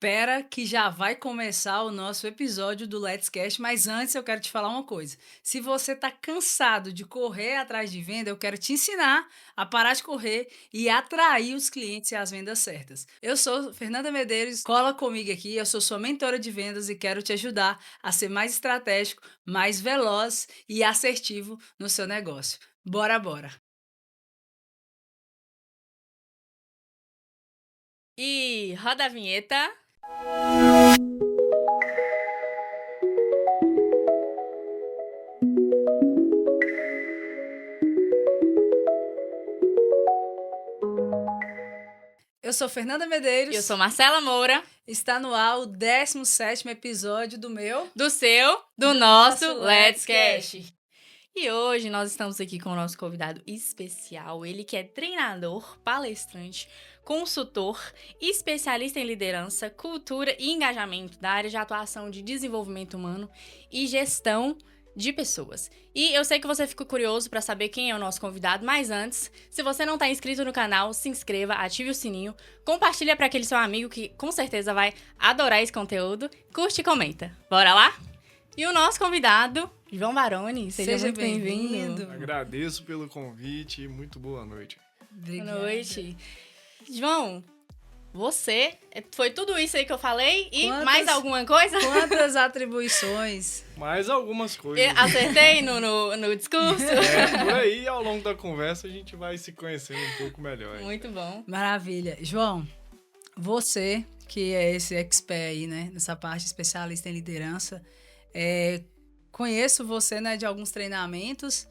Espera que já vai começar o nosso episódio do Let's Cast, mas antes eu quero te falar uma coisa. Se você está cansado de correr atrás de venda, eu quero te ensinar a parar de correr e atrair os clientes e as vendas certas. Eu sou Fernanda Medeiros, cola comigo aqui, eu sou sua mentora de vendas e quero te ajudar a ser mais estratégico, mais veloz e assertivo no seu negócio. Bora, bora! E roda a vinheta. Eu sou Fernanda Medeiros. Eu sou Marcela Moura. Está no ar o 17º episódio do meu... Do nosso Let's Cast. E hoje nós estamos aqui com o nosso convidado especial. Ele que é treinador, palestrante, consultor, especialista em liderança, cultura e engajamento da área de atuação de desenvolvimento humano e gestão de pessoas. E eu sei que você ficou curioso para saber quem é o nosso convidado, mas antes, se você não está inscrito no canal, se inscreva, ative o sininho, compartilha para aquele seu amigo que com certeza vai adorar esse conteúdo, curte e comenta. Bora lá? E o nosso convidado, João Baroni, seja muito bem-vindo. Agradeço pelo convite e muito boa noite. Obrigada. Boa noite. João, você, foi tudo isso aí que eu falei e mais alguma coisa? Quantas atribuições? Mais algumas coisas. Acertei no discurso? Por aí, ao longo da conversa, a gente vai se conhecendo um pouco melhor. Muito bom. Maravilha. João, você, que é esse expert aí, né, nessa parte, especialista em liderança, conheço você, né, de alguns treinamentos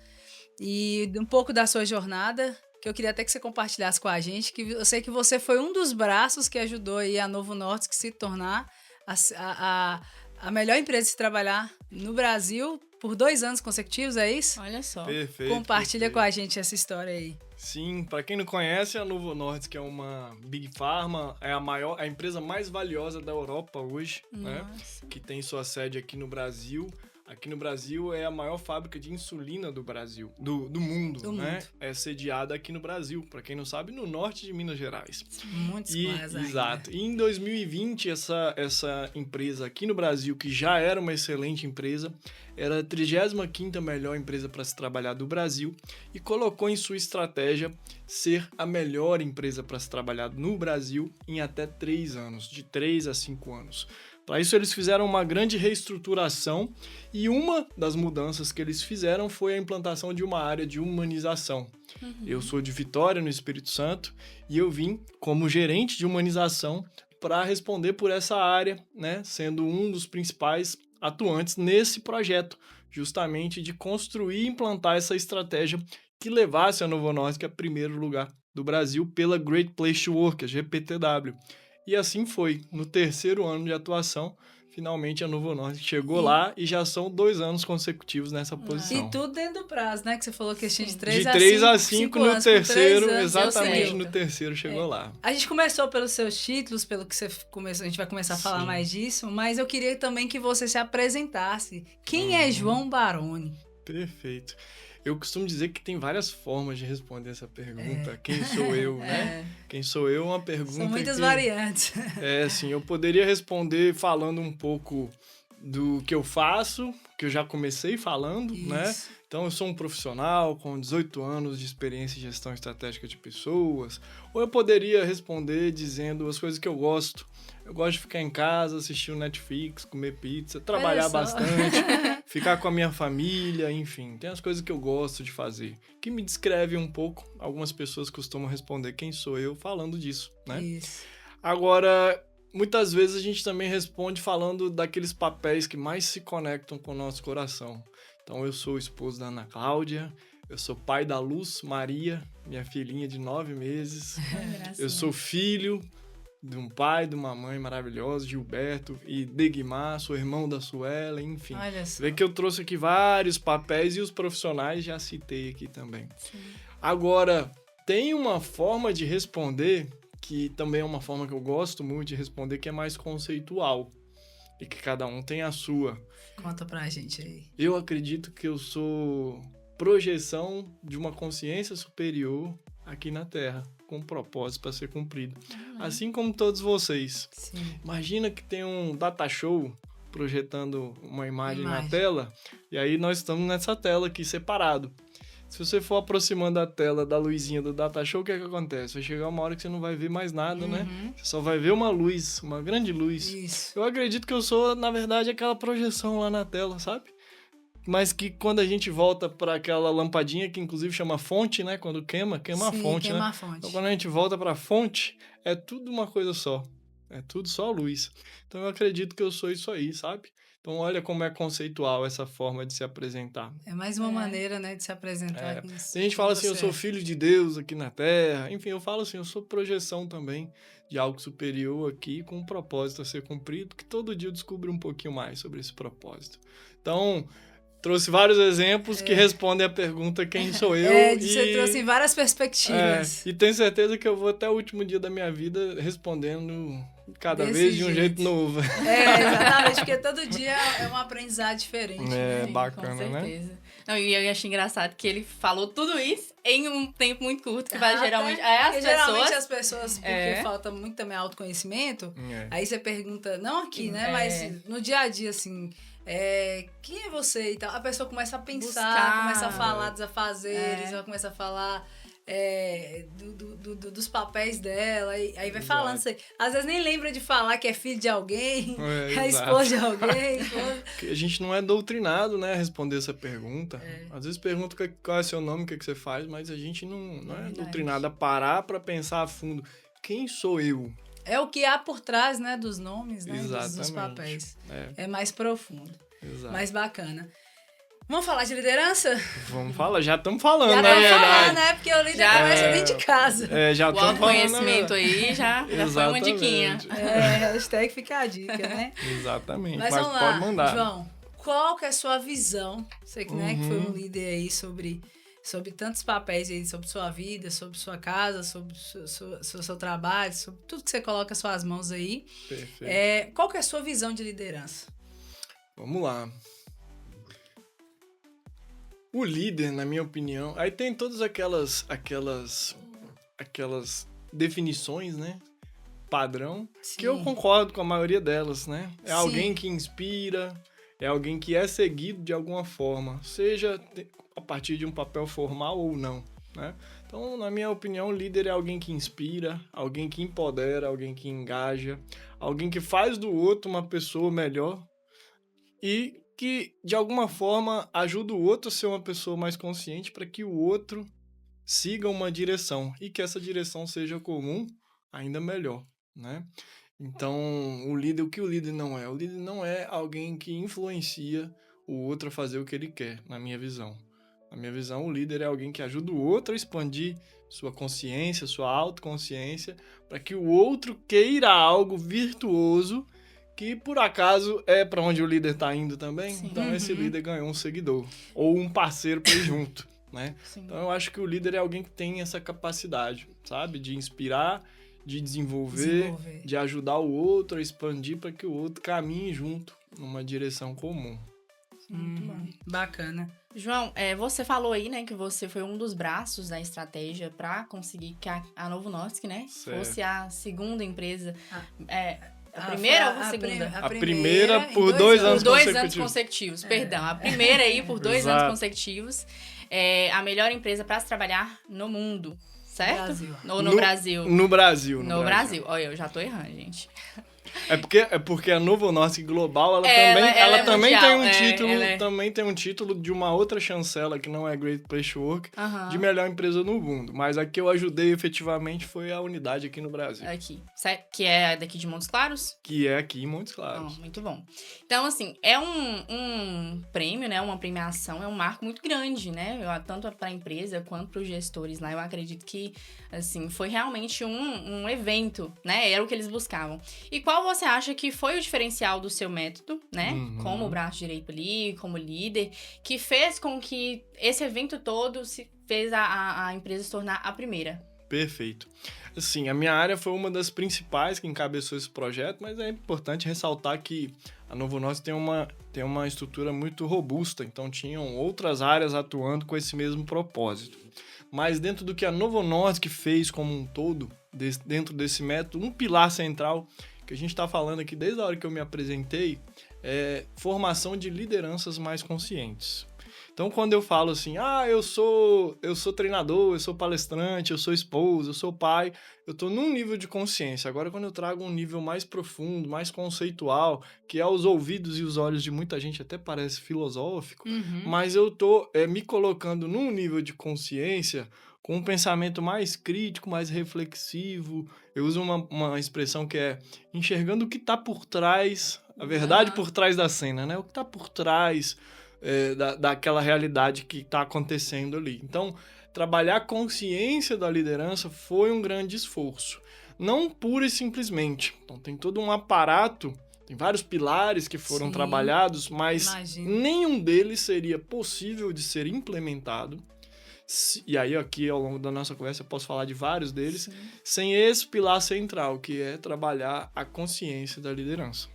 e um pouco da sua jornada, que eu queria até que você compartilhasse com a gente, que eu sei que você foi um dos braços que ajudou aí a Novo Nordisk se tornar a melhor empresa de se trabalhar no Brasil por 2 anos consecutivos, é isso? Olha só. Perfeito. Compartilha com a gente essa história aí. Sim, para quem não conhece, a Novo Nordisk é uma Big Pharma, é a empresa mais valiosa da Europa hoje, né? Que tem sua sede aqui no Brasil. Aqui no Brasil é a maior fábrica de insulina do Brasil, do mundo, né? É sediada aqui no Brasil, para quem não sabe, no norte de Minas Gerais. Muitos mais ainda. Exato. E em 2020, essa empresa aqui no Brasil, que já era uma excelente empresa, era a 35ª melhor empresa para se trabalhar do Brasil e colocou em sua estratégia ser a melhor empresa para se trabalhar no Brasil em até 3 anos, de 3 a 5 anos. Para isso, eles fizeram uma grande reestruturação e uma das mudanças que eles fizeram foi a implantação de uma área de humanização. Eu sou de Vitória, no Espírito Santo, e eu vim como gerente de humanização para responder por essa área, né, sendo um dos principais atuantes nesse projeto, justamente de construir e implantar essa estratégia que levasse a Novo Nordisk a primeiro lugar do Brasil pela Great Place to Work, a GPTW. E assim foi. No 3º ano de atuação, finalmente a Novo Nordisk chegou lá e já são 2 anos consecutivos nessa posição. E tudo dentro do prazo, né? Que você falou que tinha de 3 a 5 no anos, terceiro, 3 anos, exatamente no terceiro chegou lá. A gente começou pelos seus títulos, pelo que você começou, a gente vai começar a falar mais disso, mas eu queria também que você se apresentasse. Quem é João Baroni? Perfeito. Eu costumo dizer que tem várias formas de responder essa pergunta. Quem sou eu, né? Quem sou eu é uma pergunta. São muitas variantes. Sim, eu poderia responder falando um pouco do que eu faço, que eu já comecei falando, né? Então, eu sou um profissional com 18 anos de experiência em gestão estratégica de pessoas. Ou eu poderia responder dizendo as coisas que eu gosto. Eu gosto de ficar em casa, assistir o Netflix, comer pizza, trabalhar bastante, ficar com a minha família, enfim. Tem as coisas que eu gosto de fazer, que me descreve um pouco. Algumas pessoas costumam responder quem sou eu falando disso, né? Isso. Agora, muitas vezes a gente também responde falando daqueles papéis que mais se conectam com o nosso coração. Então, eu sou o esposo da Ana Cláudia, eu sou pai da Luz Maria, minha filhinha de 9 meses. Eu sou filho de um pai, de uma mãe maravilhosa, Gilberto e Degmar, sou irmão da Suela, enfim. Olha só. Vê que eu trouxe aqui vários papéis e os profissionais já citei aqui também. Sim. Agora, tem uma forma de responder, que também é uma forma que eu gosto muito de responder, que é mais conceitual. E que cada um tem a sua. Conta pra gente aí. Eu acredito que eu sou projeção de uma consciência superior aqui na Terra. com um propósito para ser cumprido. Assim como todos vocês. Sim. Imagina que tem um data show projetando uma imagem na tela, e aí nós estamos nessa tela aqui separado. Se você for aproximando a tela da luzinha do data show, o que é que acontece? Vai chegar uma hora que você não vai ver mais nada, né? Você só vai ver uma luz, uma grande luz. Isso. Eu acredito que eu sou, na verdade, aquela projeção lá na tela, sabe? Mas que quando a gente volta para aquela lampadinha, que inclusive chama fonte, né? Quando queima a Sim, fonte, queima né? a fonte. Então, quando a gente volta para a fonte, é tudo uma coisa só. É tudo só luz. Então, eu acredito que eu sou isso aí, sabe? Então, olha como é conceitual essa forma de se apresentar. É mais uma maneira, né, de se apresentar. Tem gente que fala assim, eu sou filho de Deus aqui na Terra. Enfim, eu falo assim, eu sou projeção também de algo superior aqui, com um propósito a ser cumprido, que todo dia eu descubro um pouquinho mais sobre esse propósito. Então, trouxe vários exemplos que respondem a pergunta quem sou eu. Você trouxe várias perspectivas. E tenho certeza que eu vou até o último dia da minha vida respondendo cada vez de um jeito novo. Exatamente, porque todo dia é um aprendizado diferente. É, né? bacana, com certeza. né? Não, e eu achei engraçado que ele falou tudo isso em um tempo muito curto, que vai geralmente... Geralmente as pessoas, porque É. falta muito também autoconhecimento, É. aí você pergunta, não aqui, né, mas no dia a dia, assim... quem é você e tal? A pessoa começa a pensar, Buscar. começa a falar dos afazeres, ela começa a falar dos papéis dela, e aí vai falando isso aí. Às vezes nem lembra de falar que é filho de alguém, é esposa de alguém. A gente não é doutrinado, né, a responder essa pergunta. Às vezes pergunta qual é seu nome, o que você faz, mas a gente não é doutrinado a parar para pensar a fundo. Quem sou eu? É o que há por trás, né, dos nomes, né, dos Exatamente. papéis. É mais profundo, Exato. mais bacana. Vamos falar de liderança? Vamos falar, já estamos falando, Já na estamos verdade. falando, né? Porque o líder começa dentro de casa. Já O estamos falando. autoconhecimento aí já foi uma diquinha. Hashtag fica a dica, né? Exatamente, Mas mas vamos pode lá, mandar. João, qual que é a sua visão? Você que, né, que foi um líder aí sobre tantos papéis aí, sobre sua vida, sobre sua casa, sobre seu trabalho, sobre tudo que você coloca suas mãos aí. Perfeito. Qual que é a sua visão de liderança? Vamos lá. O líder, na minha opinião, aí tem todas aquelas definições, né? Padrão, que eu concordo com a maioria delas, né? É alguém que inspira, é alguém que é seguido de alguma forma, seja a partir de um papel formal ou não, né? Então, na minha opinião, o líder é alguém que inspira, alguém que empodera, alguém que engaja, alguém que faz do outro uma pessoa melhor e que, de alguma forma, ajuda o outro a ser uma pessoa mais consciente para que o outro siga uma direção e que essa direção seja comum, ainda melhor, né? Então, o que o líder não é? O líder não é alguém que influencia o outro a fazer o que ele quer, na minha visão. Na minha visão, o líder é alguém que ajuda o outro a expandir sua consciência, sua autoconsciência, para que o outro queira algo virtuoso que por acaso é para onde o líder está indo também. Sim. Então esse líder ganhou um seguidor ou um parceiro para ir junto, né? Sim. Então eu acho que o líder é alguém que tem essa capacidade, sabe, de inspirar, de desenvolver, de ajudar o outro a expandir para que o outro caminhe junto numa direção comum. Muito bom. Bacana. João, você falou aí, né, que você foi um dos braços da estratégia para conseguir que a Novo Nordisk, né, fosse a segunda empresa. A primeira ou a segunda? A primeira por 2 anos por 2 consecutivos. anos consecutivos, perdão. A primeira aí por 2 anos consecutivos. A melhor empresa para se trabalhar no mundo, certo? Brasil. Ou no Brasil? No Brasil. No Brasil. Olha, eu já tô errando, gente. É porque a Novo Nordisk Global, ela também mundial, tem um título, ela também tem um título de uma outra chancela que não é Great Place to Work, de melhor empresa no mundo. Mas a que eu ajudei efetivamente foi a unidade aqui no Brasil. Aqui, que é daqui de Montes Claros? Que é aqui em Montes Claros. Muito bom. Então, assim, é um prêmio, né? Uma premiação, é um marco muito grande, né? Tanto para a empresa quanto para os gestores lá. Eu acredito que, assim, foi realmente um evento, né? Era o que eles buscavam. E qual você acha que foi o diferencial do seu método, né? Como braço direito ali, como líder, que fez com que esse evento todo fez a empresa se tornar a primeira? Perfeito. Assim, a minha área foi uma das principais que encabeçou esse projeto, mas é importante ressaltar que a Novo Norte tem uma estrutura muito robusta, então tinham outras áreas atuando com esse mesmo propósito. Mas dentro do que a Novo Norte fez como um todo, dentro desse método, um pilar central que a gente está falando aqui desde a hora que eu me apresentei é formação de lideranças mais conscientes. Então, quando eu falo assim, eu sou treinador, eu sou palestrante, eu sou esposo, eu sou pai, eu estou num nível de consciência. Agora, quando eu trago um nível mais profundo, mais conceitual, que aos ouvidos e os olhos de muita gente até parece filosófico, mas eu estou me colocando num nível de consciência com um pensamento mais crítico, mais reflexivo. Eu uso uma expressão que é enxergando o que está por trás, a verdade por trás da cena, né? O que está por trás daquela realidade que está acontecendo ali. Então, trabalhar a consciência da liderança foi um grande esforço. Não pura e simplesmente. Então, tem todo um aparato, tem vários pilares que foram trabalhados, mas nenhum deles seria possível de ser implementado. E aí, aqui, ao longo da nossa conversa, eu posso falar de vários deles, sem esse pilar central, que é trabalhar a consciência da liderança.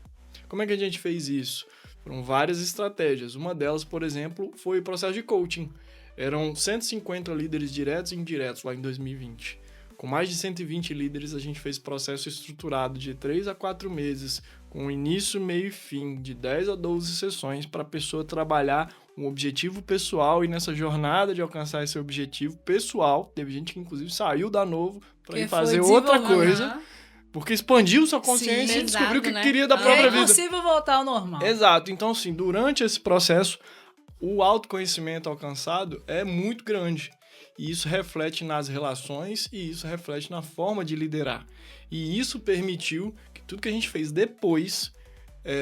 Como é que a gente fez isso? Foram várias estratégias. Uma delas, por exemplo, foi o processo de coaching. Eram 150 líderes diretos e indiretos lá em 2020. Com mais de 120 líderes, a gente fez processo estruturado de 3 a 4 meses, com início, meio e fim, de 10 a 12 sessões para a pessoa trabalhar um objetivo pessoal, e nessa jornada de alcançar esse objetivo pessoal, teve gente que inclusive saiu da Novo para ir fazer outra coisa. Porque expandiu sua consciência e descobriu o que queria da própria vida. É impossível voltar ao normal. Exato. Então, assim, durante esse processo, o autoconhecimento alcançado é muito grande. E isso reflete nas relações e isso reflete na forma de liderar. E isso permitiu que tudo que a gente fez depois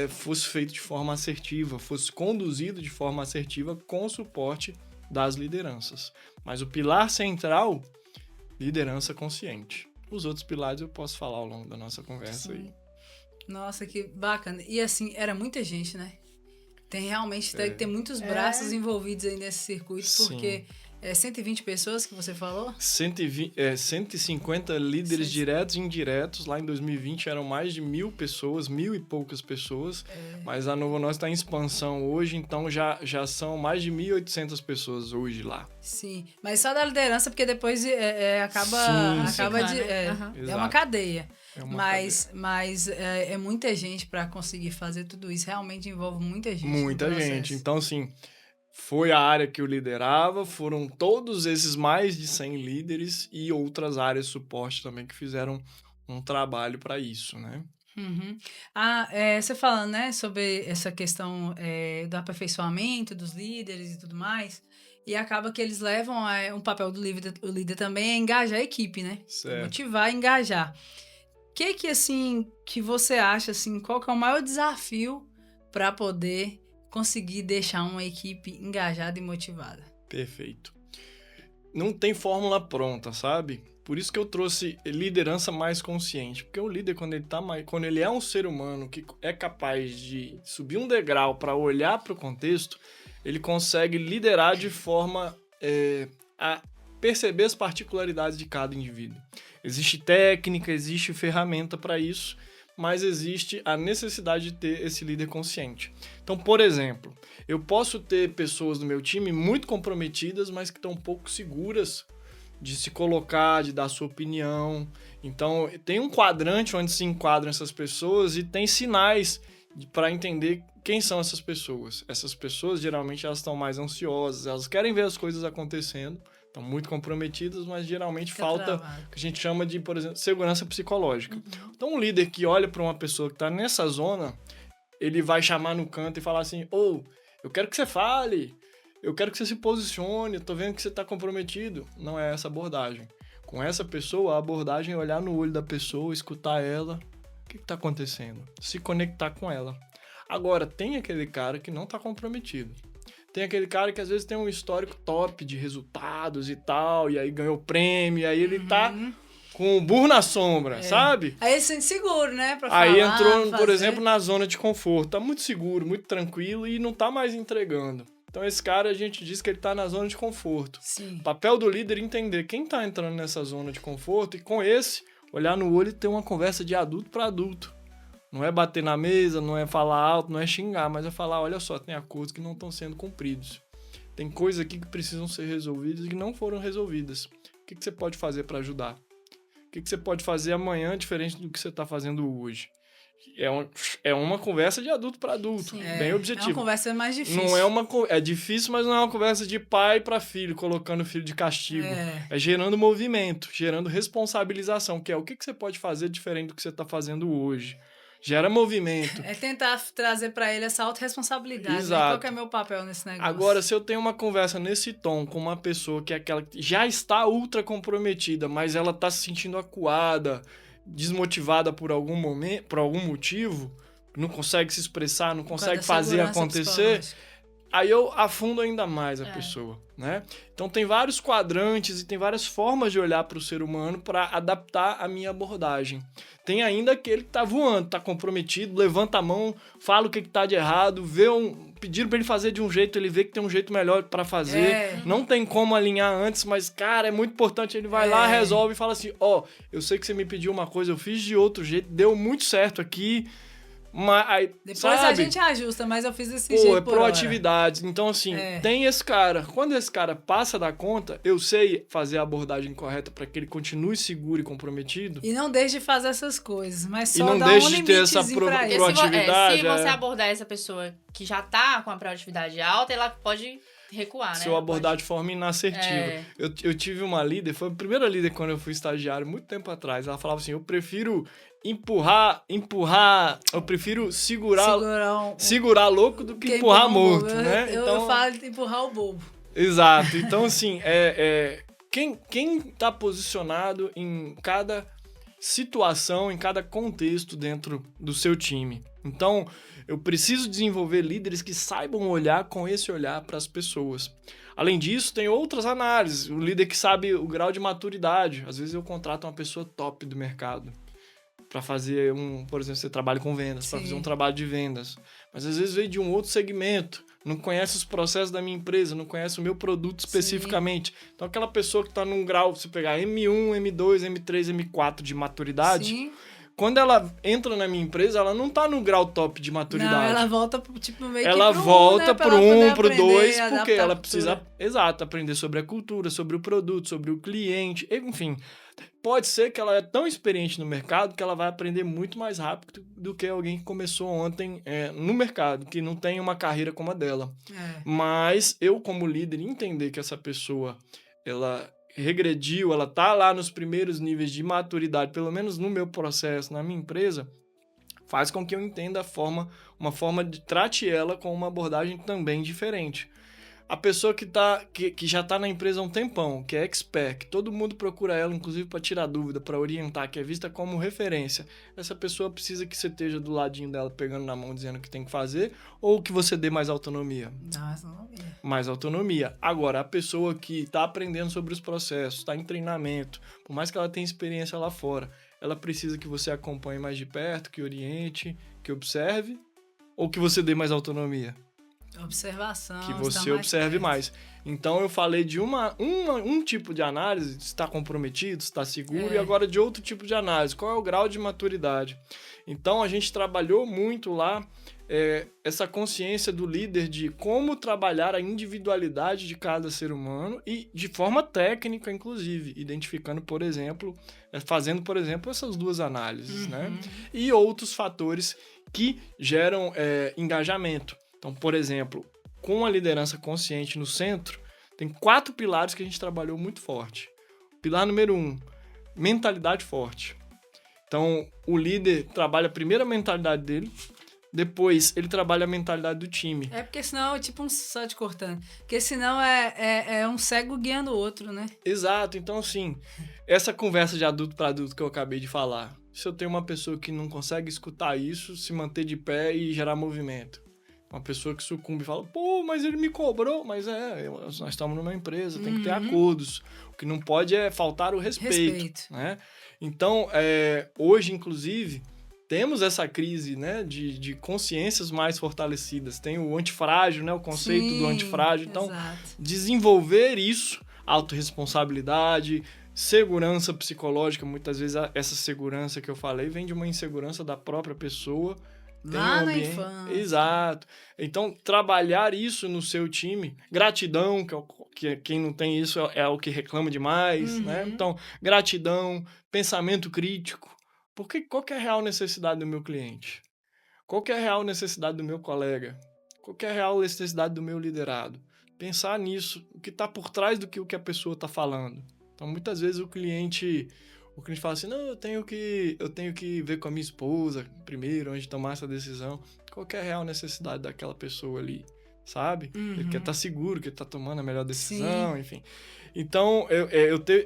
fosse feito de forma assertiva, fosse conduzido de forma assertiva com o suporte das lideranças. Mas o pilar central, liderança consciente. Os outros pilares eu posso falar ao longo da nossa conversa aí. Nossa, que bacana. E assim, era muita gente, né? Tem realmente, deve ter muitos braços envolvidos aí nesse circuito, porque 120 pessoas que você falou? 150 líderes diretos e indiretos. Lá em 2020 eram mais de 1.000 pessoas, 1.000 e poucas pessoas. Mas a Novo Norte está em expansão hoje, então já são mais de 1.800 pessoas hoje lá. Sim, mas só da liderança, porque depois acaba de... É uma cadeia. Mas é muita gente para conseguir fazer tudo isso. Realmente envolve muita gente. Muita gente. Então, assim, foi a área que eu liderava, foram todos esses mais de 100 líderes e outras áreas de suporte também que fizeram um trabalho para isso, né? Você falando, né, sobre essa questão do aperfeiçoamento dos líderes e tudo mais, e acaba que eles levam um papel do líder também é engajar a equipe, né? Certo. Motivar e engajar. Que você acha, assim, qual que é o maior desafio para poder conseguir deixar uma equipe engajada e motivada? Perfeito. Não tem fórmula pronta, sabe? Por isso que eu trouxe liderança mais consciente. Porque o líder, quando ele é um ser humano que é capaz de subir um degrau para olhar para o contexto, ele consegue liderar de forma a perceber as particularidades de cada indivíduo. Existe técnica, existe ferramenta para isso, mas existe a necessidade de ter esse líder consciente. Então, por exemplo, eu posso ter pessoas no meu time muito comprometidas, mas que estão um pouco seguras de se colocar, de dar sua opinião. Então, tem um quadrante onde se enquadram essas pessoas e tem sinais para entender quem são essas pessoas. Essas pessoas, geralmente, elas estão mais ansiosas, elas querem ver as coisas acontecendo, estão muito comprometidas, mas geralmente falta o que a gente chama de, por exemplo, segurança psicológica. Então, um líder que olha para uma pessoa que está nessa zona, ele vai chamar no canto e falar assim, eu quero que você fale, eu quero que você se posicione, eu tô vendo que você está comprometido. Não é essa abordagem. Com essa pessoa, a abordagem é olhar no olho da pessoa, escutar ela, o que está acontecendo? Se conectar com ela. Agora, tem aquele cara que não está comprometido. Tem aquele cara que às vezes tem um histórico top de resultados e tal, e aí ganhou prêmio, e aí ele tá com o burro na sombra, sabe? Aí ele se sente seguro, né? Pra aí falar, entrou, por exemplo, na zona de conforto. Tá muito seguro, muito tranquilo e não tá mais entregando. Então, esse cara, a gente diz que ele está na zona de conforto. Sim. O papel do líder é entender quem está entrando nessa zona de conforto e, com esse, olhar no olho e ter uma conversa de adulto para adulto. Não é bater na mesa, não é falar alto, não é xingar, mas é falar, olha só, tem acordos que não estão sendo cumpridos. Tem coisas aqui que precisam ser resolvidas e que não foram resolvidas. O que você pode fazer para ajudar? O que você pode fazer amanhã diferente do que você está fazendo hoje? É uma conversa de adulto para adulto, Sim, bem é objetivo. uma conversa mais difícil. Não é difícil, mas não é uma conversa de pai para filho, colocando o filho de castigo. É gerando movimento, gerando responsabilização, que é o que você pode fazer diferente do que você está fazendo hoje. Gera movimento. É tentar trazer para ele essa autorresponsabilidade. Exato. Né? Qual que é meu papel nesse negócio? Agora, se eu tenho uma conversa nesse tom com uma pessoa que é aquela que já está ultra comprometida, mas ela está se sentindo acuada, desmotivada por algum momento, por algum motivo, não consegue se expressar, não consegue fazer acontecer, aí eu afundo ainda mais a pessoa, né? Então tem vários quadrantes e tem várias formas de olhar para o ser humano para adaptar a minha abordagem. Tem ainda aquele que tá voando, tá comprometido, levanta a mão, fala o que tá de errado, pediram para ele fazer de um jeito, ele vê que tem um jeito melhor para fazer, não tem como alinhar antes, mas, cara, é muito importante, ele vai lá, resolve e fala assim, eu sei que você me pediu uma coisa, eu fiz de outro jeito, deu muito certo aqui, mas aí, depois a gente ajusta, mas eu fiz desse jeito. É proatividade. Então, assim, tem esse cara. Quando esse cara passa da conta, eu sei fazer a abordagem correta para que ele continue seguro e comprometido. E não deixe de fazer essas coisas, mas só e não dá deixe um de ter essa proatividade. Se você abordar essa pessoa que já tá com a proatividade alta, ela pode recuar, né? Se eu abordar de forma inassertiva. Eu tive uma líder, foi a primeira líder quando eu fui estagiário, muito tempo atrás. Ela falava assim, eu prefiro empurrar, eu prefiro segurar louco do que empurrar morto, né? Eu falo de empurrar o bobo. Exato. Então, assim, quem tá posicionado em cada situação, em cada contexto dentro do seu time. Então, eu preciso desenvolver líderes que saibam olhar com esse olhar para as pessoas. Além disso, tem outras análises. O líder que sabe o grau de maturidade. Às vezes eu contrato uma pessoa top do mercado para fazer por exemplo, você trabalha com vendas, para fazer um trabalho de vendas. Mas às vezes veio de um outro segmento, não conhece os processos da minha empresa, não conhece o meu produto especificamente. Então aquela pessoa que está num grau, se pegar M1, M2, M3, M4 de maturidade, quando ela entra na minha empresa, ela não tá no grau top de maturidade. Não, ela volta tipo meio ela que volta pro 1, pro 2, aprender, porque ela precisa, aprender sobre a cultura, sobre o produto, sobre o cliente, enfim. Pode ser que ela é tão experiente no mercado que ela vai aprender muito mais rápido do que alguém que começou ontem no mercado, que não tem uma carreira como a dela. Mas eu, como líder, entender que essa pessoa, ela regrediu, ela tá lá nos primeiros níveis de maturidade, pelo menos no meu processo, na minha empresa, faz com que eu entenda uma forma de trate ela com uma abordagem também diferente. A pessoa que já tá na empresa há um tempão, que é expert, que todo mundo procura ela, inclusive para tirar dúvida, para orientar, que é vista como referência. Essa pessoa precisa que você esteja do ladinho dela, pegando na mão, dizendo o que tem que fazer, ou que você dê mais autonomia? Mais autonomia. Agora, a pessoa que está aprendendo sobre os processos, está em treinamento, por mais que ela tenha experiência lá fora, ela precisa que você acompanhe mais de perto, que oriente, que observe, ou que você dê mais autonomia? Observação. Que você observe mais. Então, eu falei de um tipo de análise, se está comprometido, se está seguro, e agora de outro tipo de análise, qual é o grau de maturidade. Então, a gente trabalhou muito lá essa consciência do líder de como trabalhar a individualidade de cada ser humano e de forma técnica, inclusive, identificando, por exemplo, fazendo, por exemplo, essas duas análises, né? E outros fatores que geram engajamento. Então, por exemplo, com a liderança consciente no centro, tem 4 pilares que a gente trabalhou muito forte. Pilar número 1, mentalidade forte. Então, o líder trabalha primeiro a mentalidade dele, depois ele trabalha a mentalidade do time. Porque senão, só te cortando, porque senão é um cego guiando o outro, né? Exato. Então, assim, essa conversa de adulto para adulto que eu acabei de falar, se eu tenho uma pessoa que não consegue escutar isso, se manter de pé e gerar movimento. Uma pessoa que sucumbe e fala, mas ele me cobrou. Mas nós estamos numa empresa, tem que ter acordos. O que não pode é faltar o respeito. Né? Então, hoje, inclusive, temos essa crise, né, de consciências mais fortalecidas. Tem o antifrágil, né, o conceito do antifrágil. Então, exato. desenvolver isso, autorresponsabilidade, segurança psicológica. Muitas vezes essa segurança que eu falei vem de uma insegurança da própria pessoa. Lá na infância. Exato. Então, trabalhar isso no seu time. Gratidão, que quem não tem isso é o que reclama demais, né? Então, gratidão, pensamento crítico. Porque qual que é a real necessidade do meu cliente? Qual que é a real necessidade do meu colega? Qual que é a real necessidade do meu liderado? Pensar nisso, o que está por trás do que a pessoa está falando. Então, muitas vezes o cliente fala assim, não, eu tenho que ver com a minha esposa primeiro, antes de tomar essa decisão. Qual que é a real necessidade daquela pessoa ali, sabe? Ele quer estar seguro que ele está tomando a melhor decisão, enfim. Então,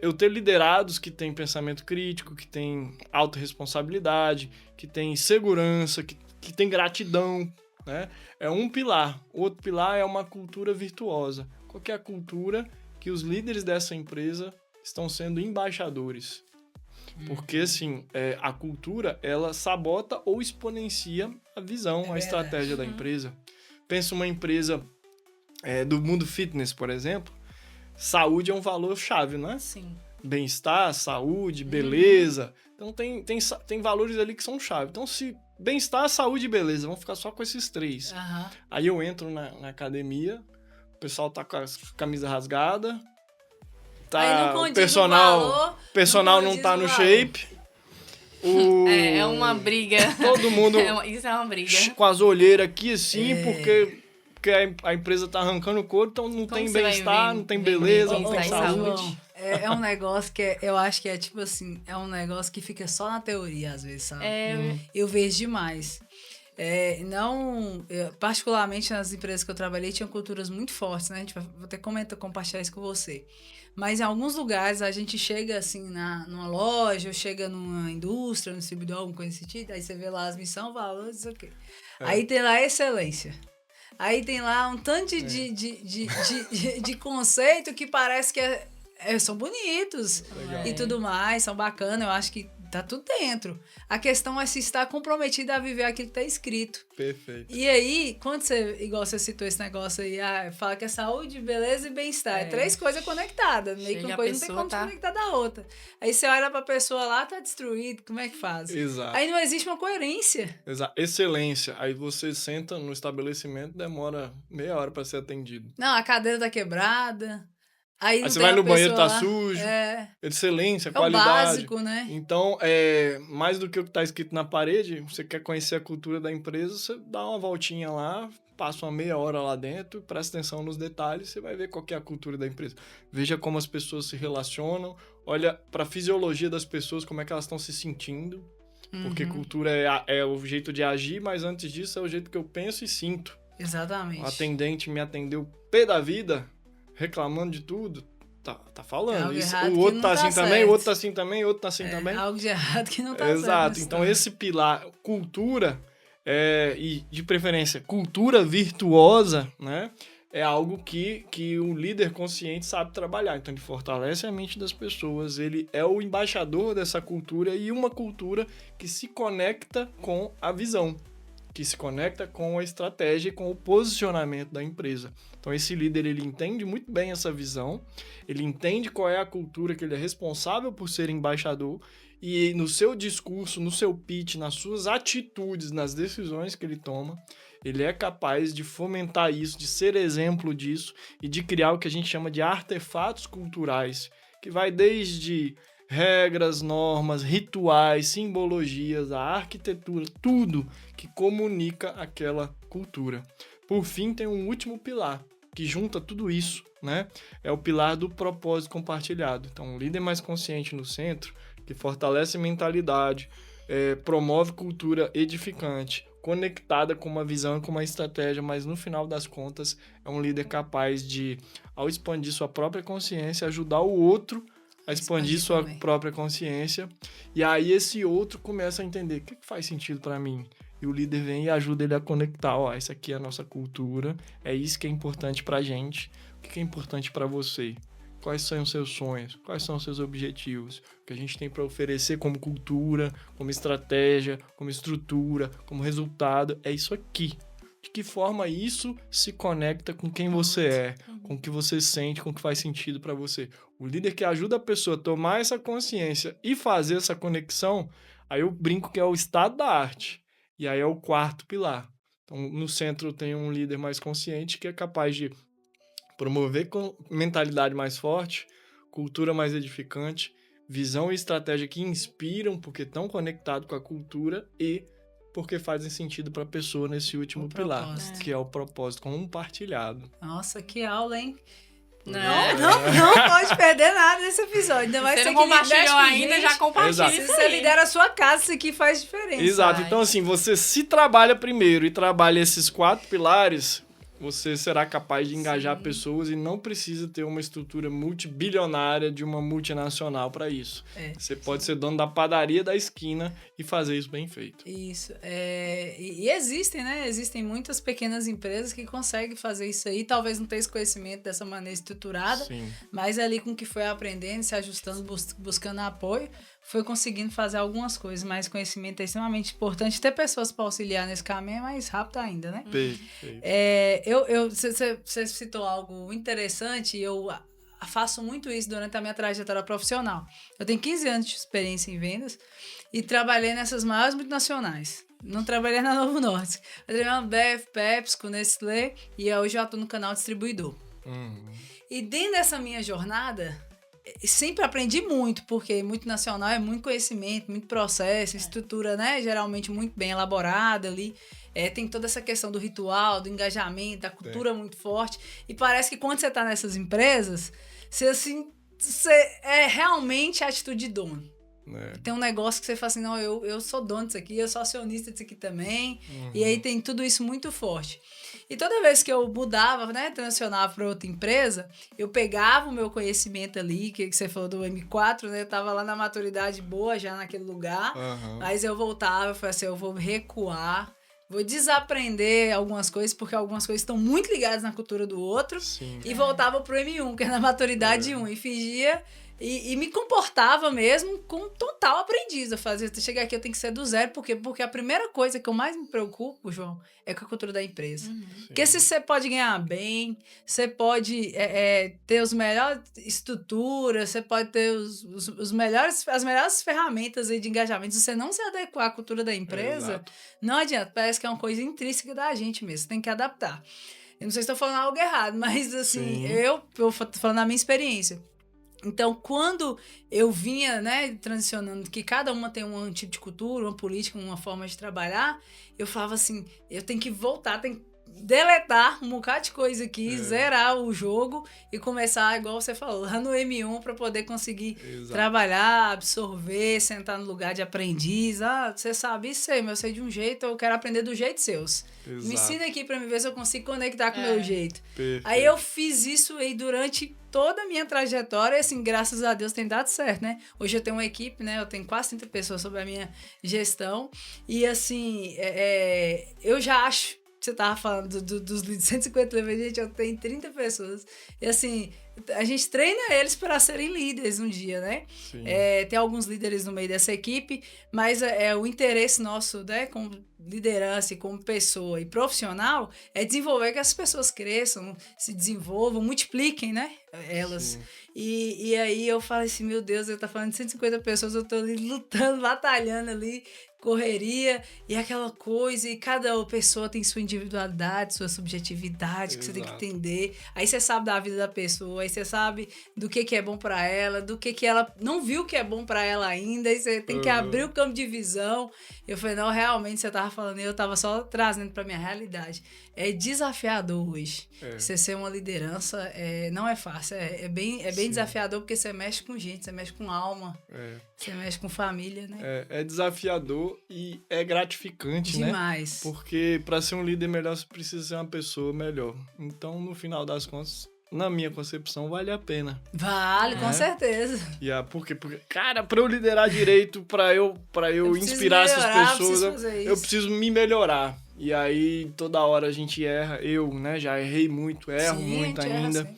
eu ter liderados que têm pensamento crítico, que têm autorresponsabilidade, que têm segurança, que têm gratidão, né? É um pilar. O outro pilar é uma cultura virtuosa. Qual que é a cultura que os líderes dessa empresa estão sendo embaixadores? Porque, assim, a cultura, ela sabota ou exponencia a visão, a estratégia da empresa. Pensa uma empresa do mundo fitness, por exemplo. Saúde é um valor-chave, não é? Sim. Bem-estar, saúde, beleza. Então, tem valores ali que são chave. Então, se bem-estar, saúde e beleza, vamos ficar só com esses três. Aí eu entro na academia, o pessoal tá com a camisa rasgada, o personal não tá no shape. É uma briga. Todo mundo Isso é uma briga. com as olheiras aqui, assim, porque a empresa tá arrancando o couro, então não tem bem-estar, não tem beleza, não tem saúde. É um negócio que eu acho que é tipo assim, é um negócio que fica só na teoria, às vezes, sabe? Eu vejo demais. Particularmente nas empresas que eu trabalhei, tinham culturas muito fortes, né? A gente vai até compartilhar isso com você. Mas em alguns lugares a gente chega assim numa loja, ou chega numa indústria, no distribuidor, alguma coisa desse tipo, aí você vê lá as missões, valores, isso aqui. Aí tem lá a excelência. Aí tem lá um tanto de conceito que parece que são bonitos. E tudo mais, são bacanas, eu acho que tá tudo dentro. A questão é se está comprometido a viver aquilo que tá escrito. Perfeito. E aí, quando igual você citou esse negócio aí, fala que é saúde, beleza e bem-estar. É 3 coisas conectadas. Meio que uma coisa não tem como desconectar da outra. Aí você olha pra pessoa lá, tá destruído, como é que faz? Exato. Aí não existe uma coerência. Exato. Excelência. Aí você senta no estabelecimento, demora meia hora pra ser atendido. Não, a cadeira tá quebrada. Aí você vai no banheiro, tá lá, sujo. Excelência, qualidade. É o básico, né? Então, mais do que o que tá escrito na parede, você quer conhecer a cultura da empresa, você dá uma voltinha lá, passa uma meia hora lá dentro, presta atenção nos detalhes, você vai ver qual que é a cultura da empresa. Veja como as pessoas se relacionam, olha pra fisiologia das pessoas, como é que elas estão se sentindo. Porque cultura é o jeito de agir, mas antes disso é o jeito que eu penso e sinto. Exatamente. O atendente me atendeu pé da vida, reclamando de tudo, tá falando. O outro tá assim também, o outro tá assim também, o outro tá assim também. Algo de errado que não tá certo. Exato. Então, esse pilar, cultura, e de preferência, cultura virtuosa, né? É algo que o líder consciente sabe trabalhar. Então, ele fortalece a mente das pessoas, ele é o embaixador dessa cultura e uma cultura que se conecta com a visão, que se conecta com a estratégia e com o posicionamento da empresa. Então, esse líder, ele entende muito bem essa visão, ele entende qual é a cultura que ele é responsável por ser embaixador e no seu discurso, no seu pitch, nas suas atitudes, nas decisões que ele toma, ele é capaz de fomentar isso, de ser exemplo disso e de criar o que a gente chama de artefatos culturais, que vai desde regras, normas, rituais, simbologias, a arquitetura, tudo que comunica aquela cultura. Por fim, tem um último pilar, que junta tudo isso, né? É o pilar do propósito compartilhado. Então, um líder mais consciente no centro, que fortalece mentalidade, promove cultura edificante, conectada com uma visão e com uma estratégia, mas no final das contas, é um líder capaz de, ao expandir sua própria consciência, ajudar o outro a expandir sua própria consciência, e aí esse outro começa a entender o que faz sentido para mim, e o líder vem e ajuda ele a conectar, essa aqui é a nossa cultura, é isso que é importante pra gente, o que é importante para você, Quais são os seus sonhos? Quais são os seus objetivos? O que a gente tem para oferecer como cultura, como estratégia, como estrutura, como resultado, é isso aqui. De que forma isso se conecta com quem você é, com o que você sente, com o que faz sentido para você. O líder que ajuda a pessoa a tomar essa consciência e fazer essa conexão, aí eu brinco que é o estado da arte. E aí é o quarto pilar. Então, no centro tem um líder mais consciente que é capaz de promover com mentalidade mais forte, cultura mais edificante, visão e estratégia que inspiram porque estão conectados com a cultura e porque fazem sentido para a pessoa nesse último pilar, que é o propósito compartilhado. Nossa, que aula, hein? Né? Não pode perder nada nesse episódio. Ainda mais Você não que compartilhou ainda, gente. já compartilha Exato. isso Você aí. lidera a sua casa, isso aqui faz diferença. Exato. Então, assim, você se trabalha primeiro e trabalha esses 4 pilares, você será capaz de engajar pessoas e não precisa ter uma estrutura multibilionária de uma multinacional para isso. Você pode ser dono da padaria da esquina e fazer isso bem feito. Isso. E existem, né? Existem muitas pequenas empresas que conseguem fazer isso aí. Talvez não tenha esse conhecimento dessa maneira estruturada, Sim. mas ali com o que foi aprendendo, se ajustando, buscando apoio, foi conseguindo fazer algumas coisas. Mas conhecimento é extremamente importante. Ter pessoas para auxiliar nesse caminho é mais rápido ainda, né? Perfeito. Você citou algo interessante e eu faço muito isso durante a minha trajetória profissional. Eu tenho 15 anos de experiência em vendas e trabalhei nessas maiores multinacionais. Não trabalhei na Novo Norte. Eu trabalhei na Ambev, PepsiCo, Nestlé e hoje eu atuo no canal distribuidor. E dentro dessa minha jornada, sempre aprendi muito, porque multinacional é muito conhecimento, muito processo, estrutura, né? Geralmente muito bem elaborada ali. Tem toda essa questão do ritual, do engajamento, da cultura muito forte. E parece que quando você tá nessas empresas, você é realmente a atitude de dono. Tem um negócio que você fala assim, não, eu sou dono disso aqui, eu sou acionista disso aqui também. E aí tem tudo isso muito forte. E toda vez que eu mudava, né, transicionava para outra empresa, eu pegava o meu conhecimento ali, que você falou do M4, né, eu tava lá na maturidade boa já naquele lugar, mas eu voltava, eu falei assim, eu vou recuar, vou desaprender algumas coisas, porque algumas coisas estão muito ligadas na cultura do outro. Sim. E voltava pro M1, que é na maturidade 1, e fingia e me comportava mesmo com total aprendiz. Eu fazia, chegar aqui eu tenho que ser do zero, porque a primeira coisa que eu mais me preocupo, João, é com a cultura da empresa. Porque se você pode ganhar bem, você pode ter as melhores estruturas, você pode ter as melhores ferramentas aí de engajamento. Se você não se adequar à cultura da empresa, não adianta. Parece que é uma coisa intrínseca da gente mesmo. Você tem que adaptar. Eu não sei se estou falando algo errado, mas assim, eu tô falando da minha experiência. Então, quando eu vinha, né, transicionando, que cada uma tem um tipo de cultura, uma política, uma forma de trabalhar, eu falava assim, eu tenho que voltar, tenho que deletar um bocado de coisa aqui, zerar o jogo e começar, igual você falou, lá no M1 para poder conseguir trabalhar, absorver, sentar no lugar de aprendiz. Você sabe isso aí, mas eu sei de um jeito, eu quero aprender do jeito seus. Me ensina aqui para me ver se eu consigo conectar com o meu jeito. Perfeito. Aí eu fiz isso aí durante toda a minha trajetória e, assim, graças a Deus tem dado certo, né? Hoje eu tenho uma equipe, né? Eu tenho quase 30 pessoas sob a minha gestão e, assim, eu já acho que você tava falando dos 150 líderes, gente, eu tenho 30 pessoas. E, assim, a gente treina eles para serem líderes um dia, né? Tem alguns líderes no meio dessa equipe, mas o interesse nosso, né, como liderança e como pessoa e profissional é desenvolver que as pessoas cresçam, se desenvolvam, multipliquem, né? Elas. E aí eu falei assim, meu Deus, eu tô falando de 150 pessoas, eu tô ali lutando, batalhando ali, correria e aquela coisa, e cada pessoa tem sua individualidade, sua subjetividade, que você tem que entender. Aí você sabe da vida da pessoa, aí você sabe do que é bom pra ela, do que ela não viu que é bom pra ela ainda, aí você tem que abrir o campo de visão. Eu falei, não, realmente você tava falando, eu tava só trazendo pra minha realidade. É desafiador hoje. Você ser uma liderança não é fácil, é bem desafiador, porque você mexe com gente, você mexe com alma, você mexe com família, né? É desafiador e é gratificante, demais, né? Porque para ser um líder melhor, você precisa ser uma pessoa melhor. Então, no final das contas, na minha concepção, vale a pena. Vale, com certeza. Porque, cara, para eu liderar direito, para eu inspirar essas pessoas, eu preciso me melhorar. E aí, toda hora a gente erra. Eu, né, já errei muito, erro muito ainda.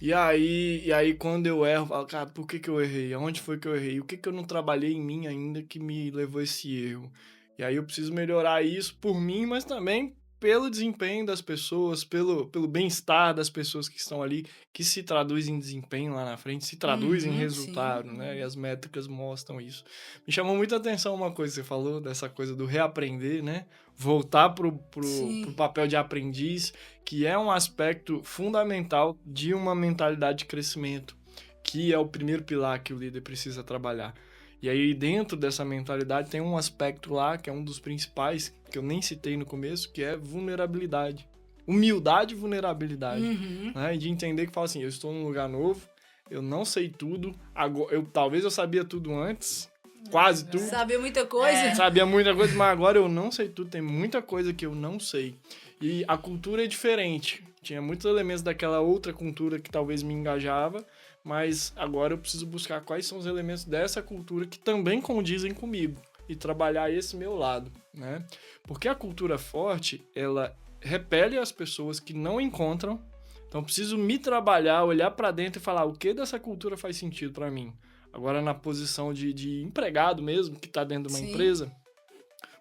E aí quando eu erro, eu falo, cara, por que que eu errei? Aonde foi que eu errei? O que que eu não trabalhei em mim ainda que me levou a esse erro? E aí eu preciso melhorar isso por mim, mas também pelo desempenho das pessoas, pelo bem-estar das pessoas que estão ali, que se traduz em desempenho lá na frente, se traduz em Uhum, sim. resultado, né? E as métricas mostram isso. Me chamou muita atenção uma coisa que você falou, dessa coisa do reaprender, né? Voltar pro Sim. papel de aprendiz, que é um aspecto fundamental de uma mentalidade de crescimento, que é o primeiro pilar que o líder precisa trabalhar. E aí, dentro dessa mentalidade, tem um aspecto lá, que é um dos principais, que eu nem citei no começo, que é vulnerabilidade. Humildade e vulnerabilidade. Uhum. Né? E de entender que fala assim, eu estou num lugar novo, eu não sei tudo, agora, talvez eu sabia tudo antes, quase tudo, Sabia muita coisa? sabia muita coisa, mas agora eu não sei tudo, tem muita coisa que eu não sei. E a cultura é diferente. Tinha muitos elementos daquela outra cultura que talvez me engajava, mas agora eu preciso buscar quais são os elementos dessa cultura que também condizem comigo e trabalhar esse meu lado, né? Porque a cultura forte, ela repele as pessoas que não encontram. Então eu preciso me trabalhar, olhar para dentro e falar o que dessa cultura faz sentido para mim. Agora na posição de empregado mesmo, que está dentro de uma Sim. empresa,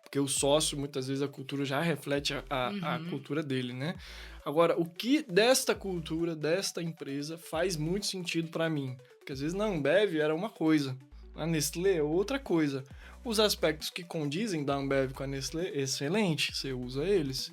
porque o sócio, muitas vezes, a cultura já reflete a Uhum. cultura dele, né? Agora, o que desta cultura, desta empresa, faz muito sentido para mim? Porque às vezes na Ambev era uma coisa, na Nestlé é outra coisa. Os aspectos que condizem da Ambev com a Nestlé, excelente, você usa eles.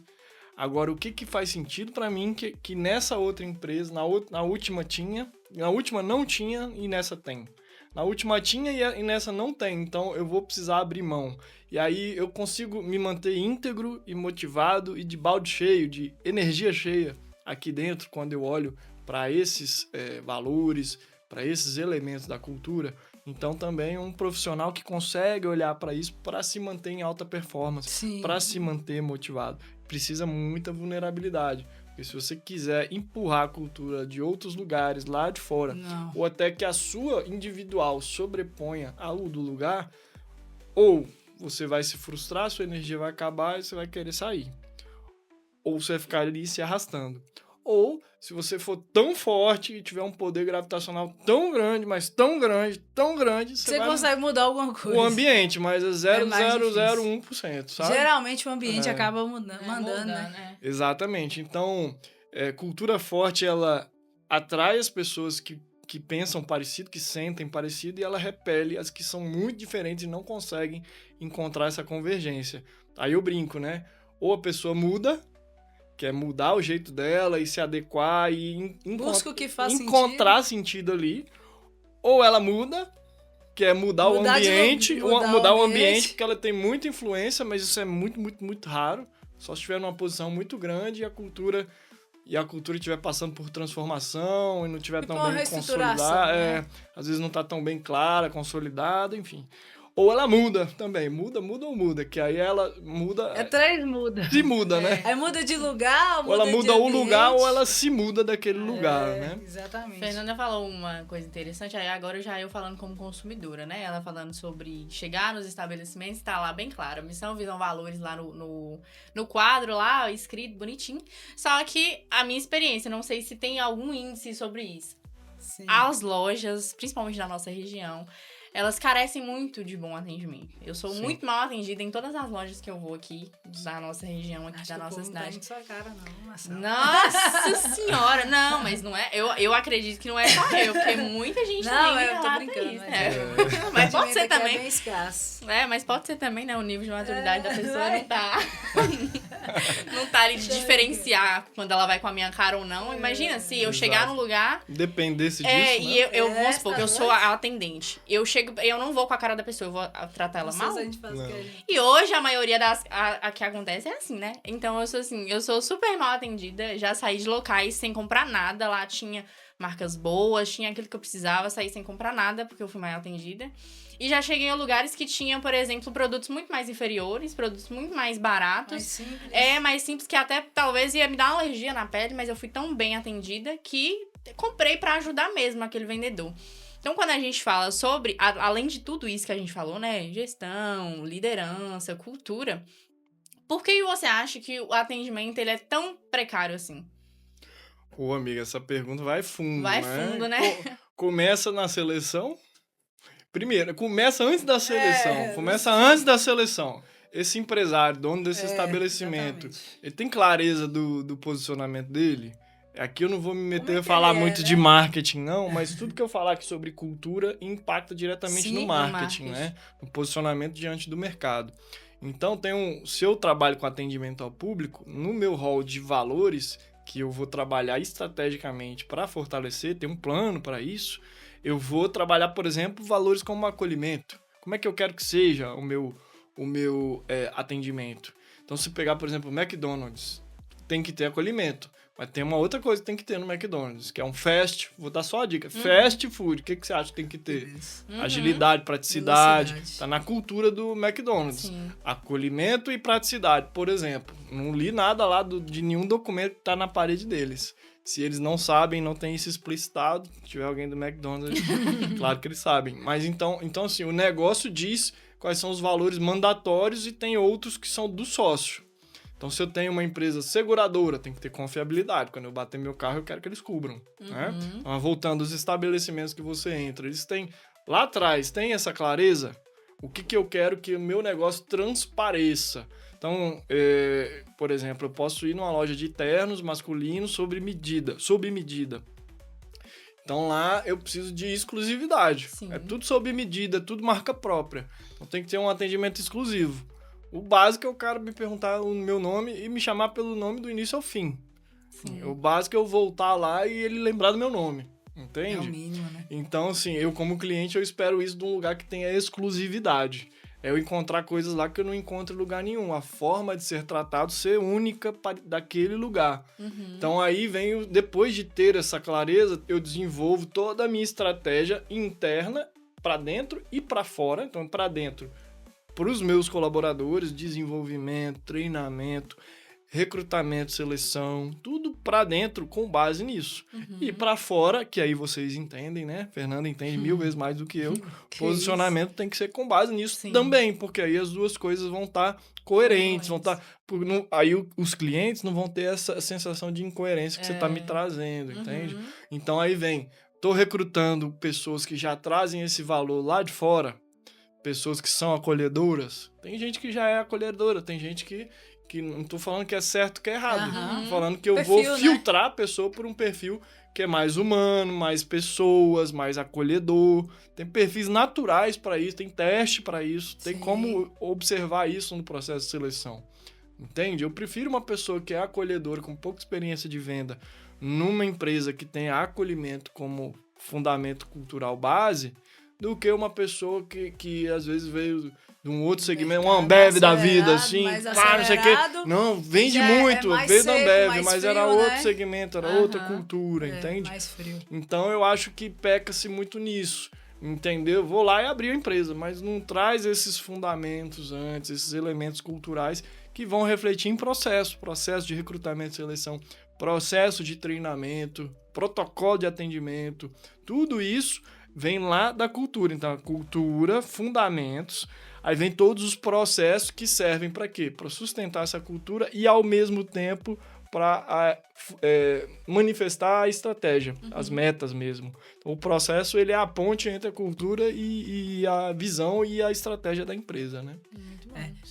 Agora, o que que faz sentido para mim que nessa outra empresa, na última tinha, na última não tinha e nessa tem? Na última tinha e nessa não tem, então eu vou precisar abrir mão. E aí eu consigo me manter íntegro e motivado e de balde cheio, de energia cheia aqui dentro quando eu olho para esses valores, para esses elementos da cultura. Então também um profissional que consegue olhar para isso para se manter em alta performance, Sim. para se manter motivado. Precisa muita vulnerabilidade. Porque se você quiser empurrar a cultura de outros lugares lá de fora, Não. ou até que a sua individual sobreponha ao do lugar, ou você vai se frustrar, sua energia vai acabar e você vai querer sair. Ou você vai ficar ali se arrastando. Ou, se você for tão forte e tiver um poder gravitacional tão grande, mas tão grande, Você vai consegue mudar alguma coisa. o ambiente, mas é É mais difícil. 0,001%, sabe? Geralmente o ambiente É. acaba mandando, né? né? Exatamente. Então, cultura forte, ela atrai as pessoas que pensam parecido, que sentem parecido, e ela repele as que são muito diferentes e não conseguem encontrar essa convergência. Aí eu brinco, né? Ou a pessoa muda, quer mudar o jeito dela e se adequar e Busca o que faz encontrar sentido ali, ou ela muda, quer mudar o Mudar de lu- ambiente, mudar o o ambiente, ambiente. porque ela tem muita influência, mas isso é muito, muito, muito raro. Só se estiver numa posição muito grande e a cultura estiver passando por transformação e não estiver Tipo tão uma bem reestruturação, consolidada, né? às vezes não está tão bem clara, consolidada, enfim. Ou ela muda também, muda ou muda, que aí ela muda, É 3 muda. se muda, né? Aí muda de lugar, Ou ela de muda o lugar ambiente. ou ela se muda daquele lugar, né? Exatamente. Fernanda falou uma coisa interessante, aí agora já eu falando como consumidora, né? Ela falando sobre chegar nos estabelecimentos, tá lá bem claro, missão, visão, valores lá no quadro lá, escrito bonitinho. Só que a minha experiência, não sei se tem algum índice sobre isso. Sim. As lojas, principalmente da nossa região, elas carecem muito de bom atendimento. Eu sou Sim. muito mal atendida em todas as lojas que eu vou aqui, da nossa região, aqui Acho da que o nossa povo não tá cidade. muito sua cara, não, Marcelo. Nossa senhora! Não, mas não é. Eu acredito que não é só eu, porque muita gente Não, também eu tô relata brincando, isso, mas né? o Mas pode atendimento ser aqui também. É bem escasso. Mas pode ser também, né? O nível de maturidade da pessoa É. não tá. Não tá ali de diferenciar quando ela vai com a minha cara ou não. Imagina se eu chegar Exato. num lugar. Dependesse disso, E né? eu vamos supor que eu tá sou doido? a atendente. Eu chego, eu não vou com a cara da pessoa, eu vou tratar ela mal. A gente faz o que a Não. gente... E hoje a maioria das a que acontece é assim, né? Então eu sou assim, eu sou super mal atendida, já saí de locais sem comprar nada, lá tinha marcas boas, tinha aquilo que eu precisava, saí sem comprar nada porque eu fui mal atendida. E já cheguei a lugares que tinham, por exemplo, produtos muito mais inferiores, produtos muito mais baratos. Mais simples. Mais simples, que até talvez ia me dar uma alergia na pele, mas eu fui tão bem atendida que comprei pra ajudar mesmo aquele vendedor. Então, quando a gente fala sobre, além de tudo isso que a gente falou, né? Gestão, liderança, cultura, por que você acha que o atendimento ele é tão precário assim? Pô, amiga, essa pergunta vai fundo, Vai né? fundo, né? Começa na seleção. Primeiro, começa antes da seleção. É, Começa antes da seleção. Esse empresário, dono desse É, estabelecimento, exatamente. ele tem clareza do posicionamento dele? Aqui eu não vou me meter é a que falar ele é, muito de né? marketing, não, mas tudo que eu falar aqui sobre cultura impacta diretamente Sim, no no marketing, marketing. né? No posicionamento diante do mercado. Então, se eu trabalho com atendimento ao público, no meu rol de valores, que eu vou trabalhar estrategicamente para fortalecer, tem um plano para isso, eu vou trabalhar, por exemplo, valores como acolhimento. Como é que eu quero que seja o meu atendimento? Então, se pegar, por exemplo, o McDonald's, tem que ter acolhimento. Mas tem uma outra coisa que tem que ter no McDonald's, que é um vou dar só a dica, fast food. O que você acha que tem que ter? Beleza. Agilidade, praticidade, Velocidade. tá na cultura do McDonald's. Sim. Acolhimento e praticidade, por exemplo. Não li nada lá de nenhum documento que tá na parede deles. Se eles não sabem, não tem isso explicitado, se tiver alguém do McDonald's, claro que eles sabem. Mas então assim, o negócio diz quais são os valores mandatórios e tem outros que são do sócio. Então, se eu tenho uma empresa seguradora, tem que ter confiabilidade. Quando eu bater meu carro, eu quero que eles cubram. Né? Então, voltando aos estabelecimentos que você entra, eles têm... Lá atrás, tem essa clareza? O que eu quero que o meu negócio transpareça? Então, por exemplo, eu posso ir numa loja de ternos masculinos sob medida. Então, lá eu preciso de exclusividade. Sim. É tudo sob medida, tudo marca própria. Então, tem que ter um atendimento exclusivo. O básico é o cara me perguntar o meu nome e me chamar pelo nome do início ao fim. Sim. O básico é eu voltar lá e ele lembrar do meu nome. É o Entende? mínimo, né? Então, assim, eu como cliente, eu espero isso de um lugar que tenha exclusividade. É eu encontrar coisas lá que eu não encontro em lugar nenhum. A forma de ser tratado ser única daquele lugar. Então, aí vem, depois de ter essa clareza, eu desenvolvo toda a minha estratégia interna para dentro e para fora. Então, para dentro, para os meus colaboradores, desenvolvimento, treinamento, recrutamento, seleção, tudo para dentro com base nisso. E para fora, que aí vocês entendem, né? Fernanda entende 1000 vezes mais do que eu. Posicionamento tem que ser com base nisso Sim. também, porque aí as duas coisas vão estar coerentes, vão estar... Aí os clientes não vão ter essa sensação de incoerência que você está me trazendo, entende? Então aí vem, tô recrutando pessoas que já trazem esse valor lá de fora, pessoas que são acolhedoras. Tem gente que já é acolhedora, tem gente que não tô falando que é certo que é errado. Tô falando que eu Perfil, vou né? filtrar a pessoa por um perfil que é mais humano, mais pessoas, mais acolhedor. Tem perfis naturais para isso, tem teste para isso, tem Sim. como observar isso no processo de seleção. Entende? Eu prefiro uma pessoa que é acolhedora, com pouca experiência de venda, numa empresa que tenha acolhimento como fundamento cultural base, do que uma pessoa que às vezes veio de um outro segmento, uma Ambev da vida, assim, mais não sei o acelerado, quê. Não, vende já é muito, mais veio da seco, Ambev, mais mas frio, era né? outro segmento, era outra Aham. cultura, É, entende? mais frio. Então eu acho que peca-se muito nisso, entendeu? Vou lá e abrir a empresa, mas não traz esses fundamentos antes, esses elementos culturais que vão refletir em processo de recrutamento e seleção, processo de treinamento, protocolo de atendimento, tudo isso vem lá da cultura. Então, a cultura, fundamentos, aí vem todos os processos que servem para quê? Para sustentar essa cultura e, ao mesmo tempo, para manifestar a estratégia, as metas mesmo. Então, o processo ele é a ponte entre a cultura e a visão e a estratégia da empresa, né?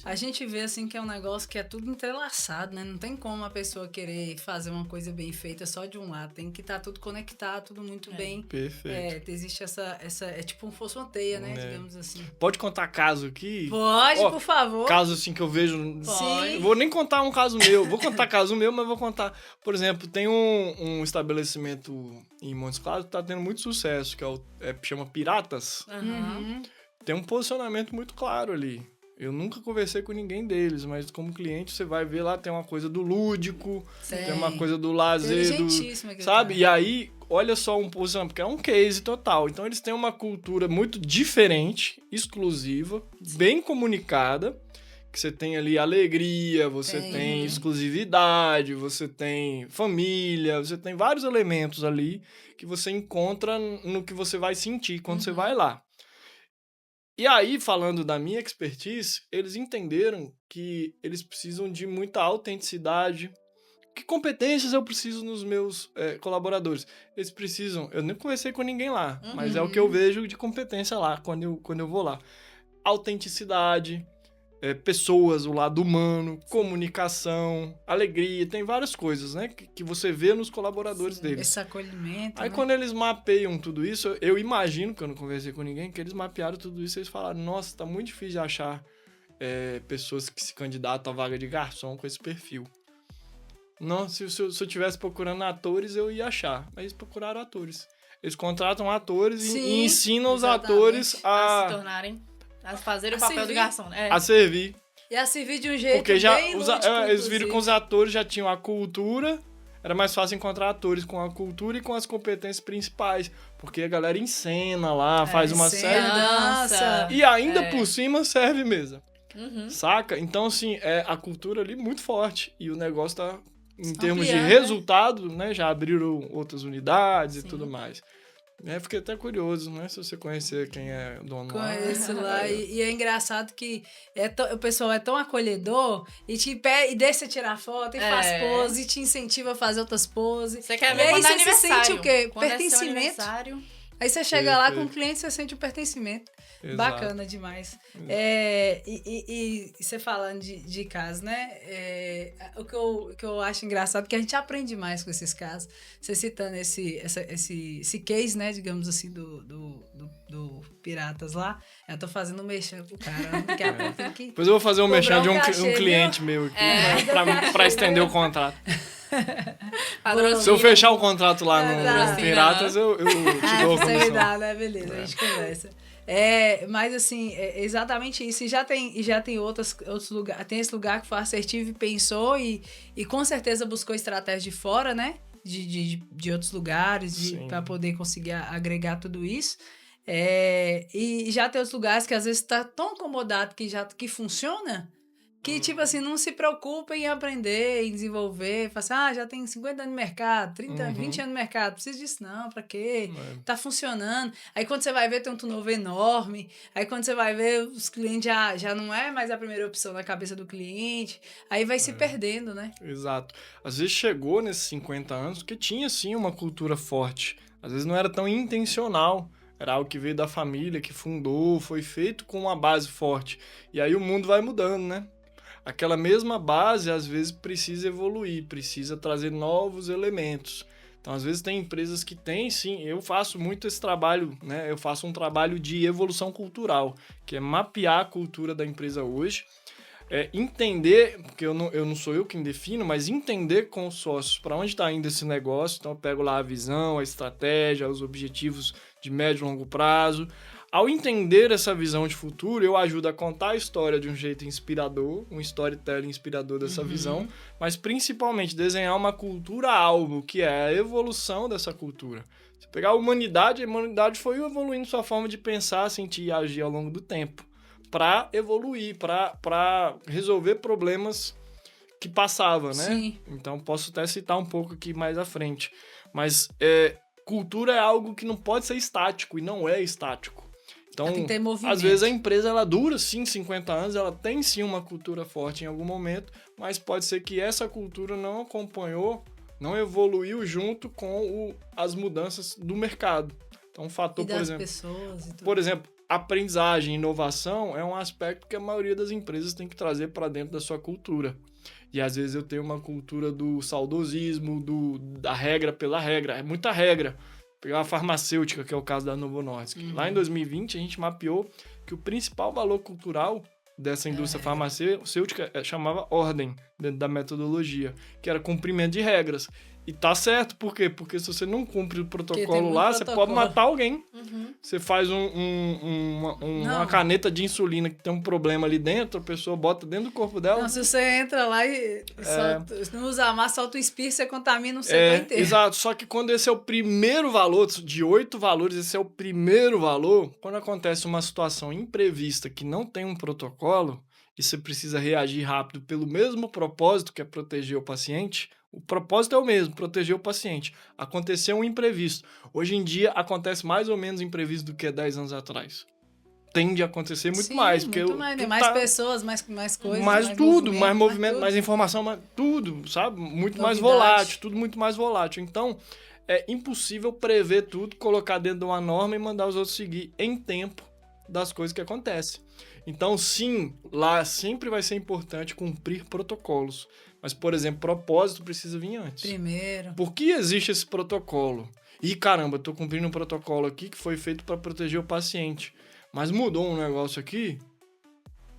A gente vê assim que é um negócio que é tudo entrelaçado, né? Não tem como a pessoa querer fazer uma coisa bem feita só de um lado. Tem que estar tudo conectado, tudo muito bem. Perfeito. Existe essa... É tipo como fosse uma teia, né? Digamos assim. Pode contar caso aqui? Pode, Ó, por favor. Caso assim que eu vejo... Sim. Vou nem contar um caso meu. Vou contar caso meu, mas vou contar... Por exemplo, tem um estabelecimento em Montes Claros que tá tendo muito sucesso, que chama Piratas. Aham. Tem um posicionamento muito claro ali. Eu nunca conversei com ninguém deles, mas como cliente você vai ver lá, tem uma coisa do lúdico, tem uma coisa do lazer, Inteligentíssimo aquele sabe? cara. E aí, olha só um posicionamento, porque é um case total. Então eles têm uma cultura muito diferente, exclusiva, bem comunicada, que você tem ali alegria, você tem exclusividade, você tem família, você tem vários elementos ali que você encontra no que você vai sentir quando você vai lá. E aí, falando da minha expertise, eles entenderam que eles precisam de muita autenticidade, Que competências eu preciso nos meus colaboradores? Eles precisam... Eu nem conversei com ninguém lá, mas é o que eu vejo de competência lá, quando eu vou lá. Autenticidade, pessoas, o lado humano, comunicação, alegria, tem várias coisas, né? Que você vê nos colaboradores deles. Esse acolhimento, Aí né? quando eles mapeiam tudo isso, eu imagino, que eu não conversei com ninguém, que eles mapearam tudo isso e eles falaram, nossa, tá muito difícil de achar pessoas que se candidatam à vaga de garçom com esse perfil. Não, se eu tivesse procurando atores, eu ia achar. Mas eles procuraram atores. Eles contratam atores Sim, e ensinam os exatamente. atores A se tornarem, a fazerem o papel servir. do garçom, né? a servir. E a servir de um jeito Porque já bem lúdico, eles viram que inclusive. os atores já tinham a cultura, era mais fácil encontrar atores com a cultura e com as competências principais. Porque a galera encena lá, faz uma Cena, série. dança. E ainda por cima serve mesa. Uhum. Saca? Então, assim, a cultura ali muito forte. E o negócio tá, em termos de Ampliando, resultado, né? Já abriram outras unidades e Sim. tudo mais. Fiquei até curioso, né? Se você conhecer quem é dono lá. Conheço lá. E é engraçado que o pessoal é tão acolhedor e e deixa você tirar foto e faz pose e te incentiva a fazer outras poses. Você quer E ver aí quando é você se aniversário. sente o quê? Quando é seu Pertencimento. aniversário. Aí você chega lá com o Perfeito. cliente e você sente o pertencimento. Exato. Bacana demais. E você falando de casos, né? O que eu acho engraçado é que a gente aprende mais com esses casos. Você citando esse case, né? Digamos assim, do Piratas lá. Eu tô fazendo um mexão com o cara. Daqui a pouco tem que... Depois eu vou fazer um Cobrar merchan de um cachê, um cliente meu aqui, né, pra estender o contrato. Patrocínio. Se eu fechar o contrato lá Exato. no Piratas, eu te dou a você me comissão. dá, né? Beleza, a gente conversa. Mas assim, é exatamente isso. E já tem outros lugares. Tem esse lugar que foi assertivo e pensou e com certeza buscou estratégia de fora, né? De outros lugares, Sim. para poder conseguir agregar tudo isso. E já tem outros lugares que às vezes tá tão acomodado que funciona. Que, tipo assim, não se preocupa em aprender, em desenvolver. Fala assim, já tem 50 anos no mercado, 30, 20 anos no mercado. Precisa disso não, pra quê? Tá funcionando. Aí quando você vai ver, tem um turnover enorme. Aí quando você vai ver, os clientes já não é mais a primeira opção na cabeça do cliente. Aí vai se perdendo, né? Exato. Às vezes chegou nesses 50 anos porque tinha, sim, uma cultura forte. Às vezes não era tão intencional. Era algo que veio da família, que fundou, foi feito com uma base forte. E aí o mundo vai mudando, né? Aquela mesma base, às vezes, precisa evoluir, precisa trazer novos elementos. Então, às vezes, tem empresas que têm, sim, eu faço muito esse trabalho, né? Eu faço um trabalho de evolução cultural, que é mapear a cultura da empresa hoje, entender, porque eu não sou eu quem defino, mas entender com os sócios para onde está indo esse negócio. Então, eu pego lá a visão, a estratégia, os objetivos de médio e longo prazo. Ao entender essa visão de futuro, eu ajudo a contar a história de um jeito inspirador, um storytelling inspirador dessa visão, mas principalmente desenhar uma cultura-alvo, que é a evolução dessa cultura. Se pegar a humanidade foi evoluindo sua forma de pensar, sentir e agir ao longo do tempo, para evoluir, para resolver problemas que passavam, né? Sim. Então, posso até citar um pouco aqui mais à frente. Mas cultura é algo que não pode ser estático, e não é estático. Então, Tem que ter movimento. às vezes a empresa ela dura sim 50 anos, ela tem sim uma cultura forte em algum momento, mas pode ser que essa cultura não acompanhou, não evoluiu junto com as mudanças do mercado. Então, um fator, E das pessoas e tudo. por exemplo, aprendizagem, inovação é um aspecto que a maioria das empresas tem que trazer para dentro da sua cultura. E às vezes eu tenho uma cultura do saudosismo, da regra pela regra. É muita regra. Pegar a farmacêutica, que é o caso da Novo Nordisk. Lá em 2020, a gente mapeou que o principal valor cultural dessa indústria farmacêutica chamava ordem, dentro da metodologia, que era cumprimento de regras. E tá certo, por quê? Porque se você não cumpre o protocolo lá, você pode matar alguém. Você faz uma caneta de insulina que tem um problema ali dentro, a pessoa bota dentro do corpo dela. Não, se você entra lá e não usa a massa, solta o espirro, você contamina um setor inteiro. Exato, só que quando esse é o primeiro valor, de 8 valores, esse é o primeiro valor, quando acontece uma situação imprevista que não tem um protocolo, e você precisa reagir rápido pelo mesmo propósito, que é proteger o paciente, o propósito é o mesmo, proteger o paciente. Aconteceu um imprevisto. Hoje em dia, acontece mais ou menos imprevisto do que 10 anos atrás. tende a acontecer muito Sim, mais. Porque muito mais, né? Mais pessoas, mais coisas. Mais tudo, mais movimento, tudo. mais informação, mais tudo, sabe? Muito mais Novidade. volátil, tudo muito mais volátil. Então, é impossível prever tudo, colocar dentro de uma norma e mandar os outros seguir em tempo das coisas que acontecem. Então, sim, lá sempre vai ser importante cumprir protocolos. Mas, por exemplo, propósito precisa vir antes. Primeiro. Por que existe esse protocolo? E caramba, eu tô cumprindo um protocolo aqui que foi feito para proteger o paciente. Mas mudou um negócio aqui,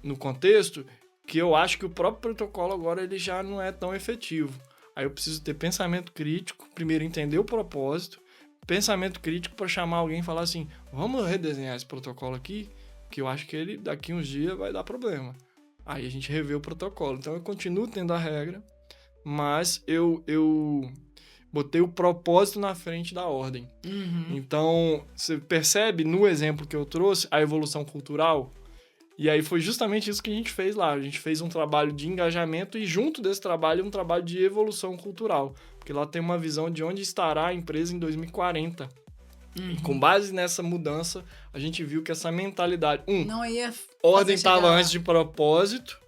no contexto, que eu acho que o próprio protocolo agora ele já não é tão efetivo. Aí eu preciso ter pensamento crítico, primeiro entender o propósito, pensamento crítico para chamar alguém e falar assim, vamos redesenhar esse protocolo aqui, que eu acho que ele daqui uns dias vai dar problema. Aí a gente revê o protocolo. Então eu continuo tendo a regra, mas eu botei o propósito na frente da ordem. Uhum. Então, você percebe no exemplo que eu trouxe a evolução cultural? E aí foi justamente isso que a gente fez lá. A gente fez um trabalho de engajamento e junto desse trabalho um trabalho de evolução cultural. Porque lá tem uma visão de onde estará a empresa em 2040. Uhum. E com base nessa mudança, a gente viu que essa mentalidade... Não ia ordem fazer chegar estava lá. antes de propósito.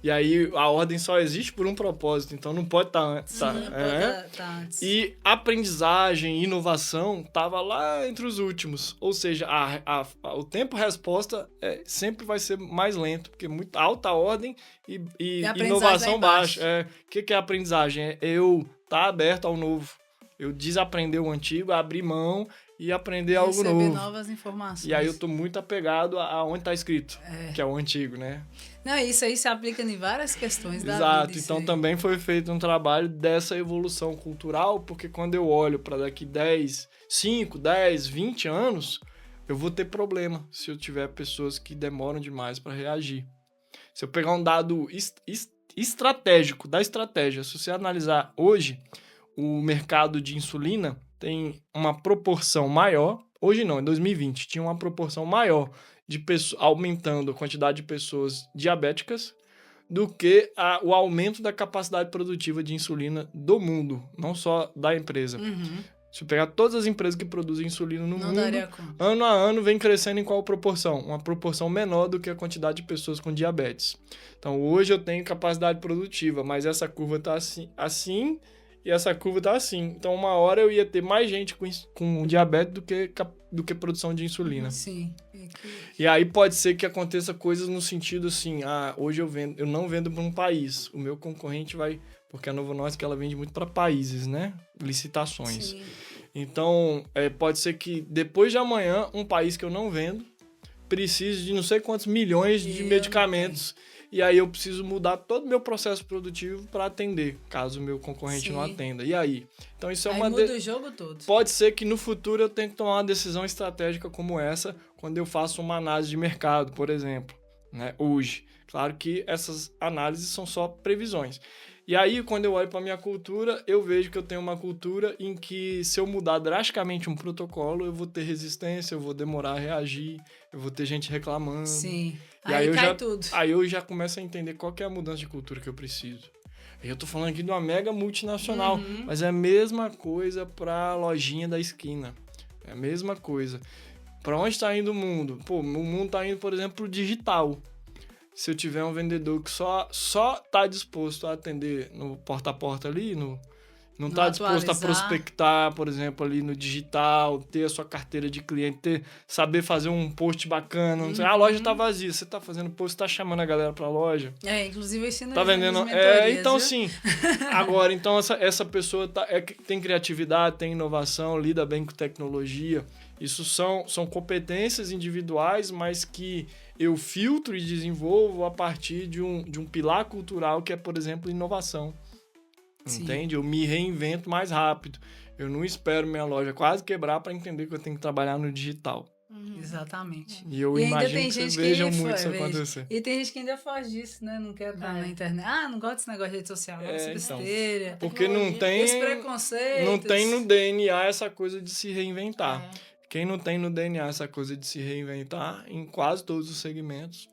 E aí a ordem só existe por um propósito. Então não pode estar antes. Sim, Tá? pode tá antes. E aprendizagem, inovação, tava lá entre os últimos. Ou seja, o tempo-resposta sempre vai ser mais lento, porque muito alta ordem e a aprendizagem inovação lá embaixo. baixa. O que é aprendizagem? É eu estar aberto ao novo. Eu desaprender o antigo, abrir mão e aprender algo Receber novo. novas informações. E aí eu tô muito apegado a onde tá escrito, que é o antigo, né? Não, isso aí se aplica em várias questões da Exato, vida. isso então aí. também foi feito um trabalho dessa evolução cultural, porque quando eu olho para daqui 5, 10, 20 anos, eu vou ter problema se eu tiver pessoas que demoram demais para reagir. Se eu pegar um dado estratégico da estratégia, se você analisar hoje, o mercado de insulina tem uma proporção maior, hoje não, em 2020, tinha uma proporção maior de pessoas, aumentando a quantidade de pessoas diabéticas, do que o aumento da capacidade produtiva de insulina do mundo, não só da empresa. Uhum. Se eu pegar todas as empresas que produzem insulina no Não mundo, daria conta. ano a ano vem crescendo em qual proporção? Uma proporção menor do que a quantidade de pessoas com diabetes. Então hoje eu tenho capacidade produtiva, mas essa curva está assim e essa curva está assim. Então uma hora eu ia ter mais gente com diabetes do que produção de insulina. Sim. E aí pode ser que aconteça coisas no sentido assim, hoje eu não vendo para um país, o meu concorrente vai, porque a Novo Nordisk ela vende muito para países, né? Licitações. Sim. Então, pode ser que depois de amanhã, um país que eu não vendo precise de não sei quantos milhões de medicamentos. E aí eu preciso mudar todo o meu processo produtivo para atender, caso o meu concorrente não atenda. E aí? Então isso é Aí muda o jogo todo. Pode ser que no futuro eu tenha que tomar uma decisão estratégica como essa, quando eu faço uma análise de mercado, por exemplo, né? Hoje. Claro que essas análises são só previsões. E aí, quando eu olho para a minha cultura, eu vejo que eu tenho uma cultura em que, se eu mudar drasticamente um protocolo, eu vou ter resistência, eu vou demorar a reagir, eu vou ter gente reclamando. Sim. E Aí cai eu tudo. Aí eu já começo a entender qual que é a mudança de cultura que eu preciso. Eu tô falando aqui de uma mega multinacional, mas é a mesma coisa para a lojinha da esquina. É a mesma coisa. Para onde está indo o mundo? Pô, o mundo está indo, por exemplo, pro digital. Se eu tiver um vendedor que só tá disposto a atender no porta a porta ali, não está disposto a prospectar, por exemplo, ali no digital, ter a sua carteira de cliente, saber fazer um post bacana. Não sei, a loja tá vazia, você tá fazendo post, tá chamando a galera pra loja. Inclusive eu ensino tá vendendo. Então, viu? Sim. Agora, então, essa pessoa tem criatividade, tem inovação, lida bem com tecnologia. Isso são competências individuais, mas que eu filtro e desenvolvo a partir de um pilar cultural que é, por exemplo, inovação. Sim. Entende? Eu me reinvento mais rápido. Eu não espero minha loja quase quebrar para entender que eu tenho que trabalhar no digital. Exatamente. E eu imagino que vocês vejam muito isso acontecer. E tem gente que ainda faz disso, né? Não quer estar na internet. Não gosto desse negócio de rede social. Essa besteira. Então, porque não tem... Esse preconceito. Não tem no DNA essa coisa de se reinventar. Quem não tem no DNA essa coisa de se reinventar, em quase todos os segmentos,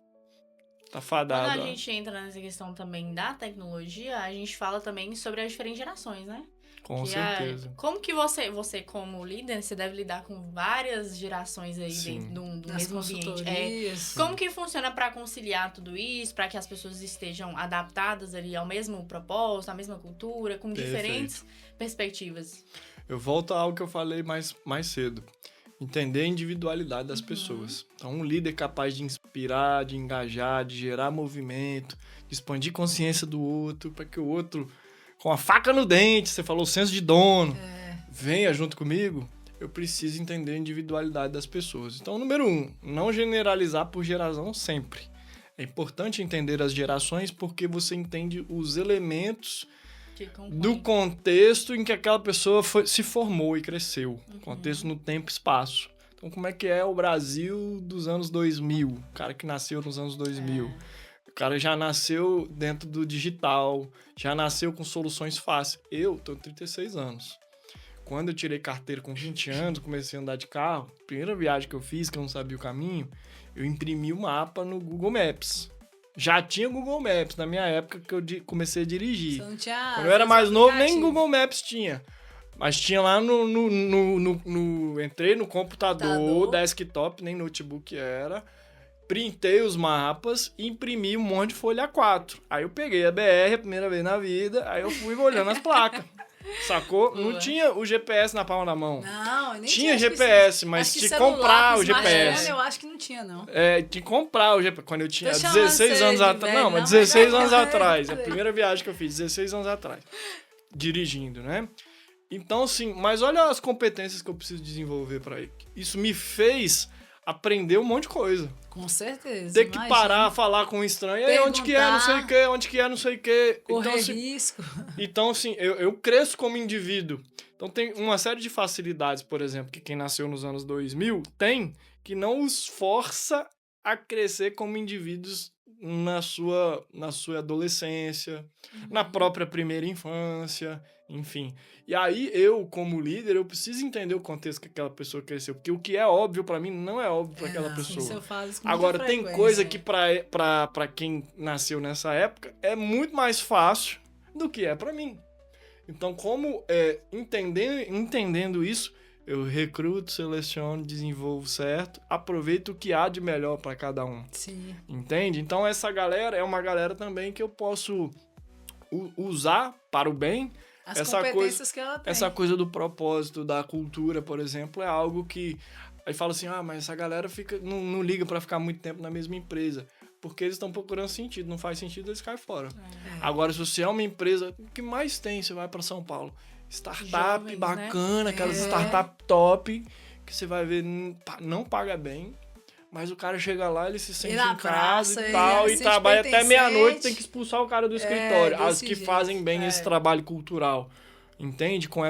Tá Quando fadado. a ó. gente entra nessa questão também da tecnologia, a gente fala também sobre as diferentes gerações, né? Com Que certeza. como que você como líder, você deve lidar com várias gerações aí Sim. dentro do Das mesmo ambiente. consultorias. Como que funciona para conciliar tudo isso, para que as pessoas estejam adaptadas ali ao mesmo propósito, à mesma cultura, com Perfeito. diferentes perspectivas? Eu volto a algo que eu falei mais cedo. Entender a individualidade das pessoas. Então, um líder capaz de inspirar, de engajar, de gerar movimento, de expandir consciência do outro, para que o outro, com a faca no dente, você falou senso de dono, venha junto comigo. Eu preciso entender a individualidade das pessoas. Então, número 1, não generalizar por geração sempre. É importante entender as gerações porque você entende os elementos Que compõe. do contexto em que aquela pessoa se formou e cresceu. Contexto no tempo e espaço. Então, como é que é o Brasil dos anos 2000? O cara que nasceu nos anos 2000. O cara já nasceu dentro do digital, já nasceu com soluções fáceis. Eu tô com 36 anos. Quando eu tirei carteira com 20 anos, comecei a andar de carro, primeira viagem que eu fiz, que eu não sabia o caminho, eu imprimi o mapa no Google Maps. Já tinha Google Maps na minha época que eu comecei a dirigir. Você não tinha, Quando eu era mais novo, nem aplicativo. Google Maps tinha. Mas tinha lá entrei no computador, desktop, nem notebook era. Printei os mapas e imprimi um monte de folha A4. Aí eu peguei a BR a primeira vez na vida, aí eu fui olhando as placas. Sacou? Boa. Não tinha o GPS na palma da mão. Não, nem Tinha acho que GPS, sim. mas Acho que tinha que celular comprar com o smartphone, GPS. Eu acho que não tinha, não. É, tinha que comprar o GPS. Quando eu tinha Tô chamando 16 você anos de atrás. velho, Não, mas não, 16 mas anos é, atrás. A é. primeira viagem que eu fiz, 16 anos atrás. Dirigindo, né? Então, assim, mas olha as competências que eu preciso desenvolver para isso. Me fez aprender um monte de coisa. Com certeza. Ter que imagina. parar, falar com um estranho. E aí, onde que é, não sei o quê, onde que é, não sei o quê. Correr Então, assim, risco. então, assim, eu cresço como indivíduo. Então, tem uma série de facilidades, por exemplo, que quem nasceu nos anos 2000 tem, que não os força a crescer como indivíduos na sua adolescência, na própria primeira infância, enfim. E aí, eu, como líder, eu preciso entender o contexto que aquela pessoa cresceu, porque o que é óbvio pra mim não é óbvio pra aquela Não, pessoa. isso eu faço com muita Agora, tem frequência. coisa que pra quem nasceu nessa época é muito mais fácil do que é pra mim. Então, entendendo isso, eu recruto, seleciono, desenvolvo certo, aproveito o que há de melhor pra cada um. Sim. Entende? Então, essa galera é uma galera também que eu posso usar para o bem. As Essa competências que ela tem. Essa coisa do propósito, da cultura, por exemplo, é algo que... Aí fala assim, mas essa galera não liga pra ficar muito tempo na mesma empresa. Porque eles estão procurando sentido. Não faz sentido, eles caem fora. Agora, se você é uma empresa... O que mais tem? Você vai pra São Paulo. Startup Jovens, bacana, né? aquelas startup top, que você vai ver, não paga bem. Mas o cara chega lá, ele se sente na em casa praça, e tal, ele e se trabalha sente até meia-noite, pertencente. tem que expulsar o cara do escritório. As desse que jeito, fazem bem esse trabalho cultural, entende? Com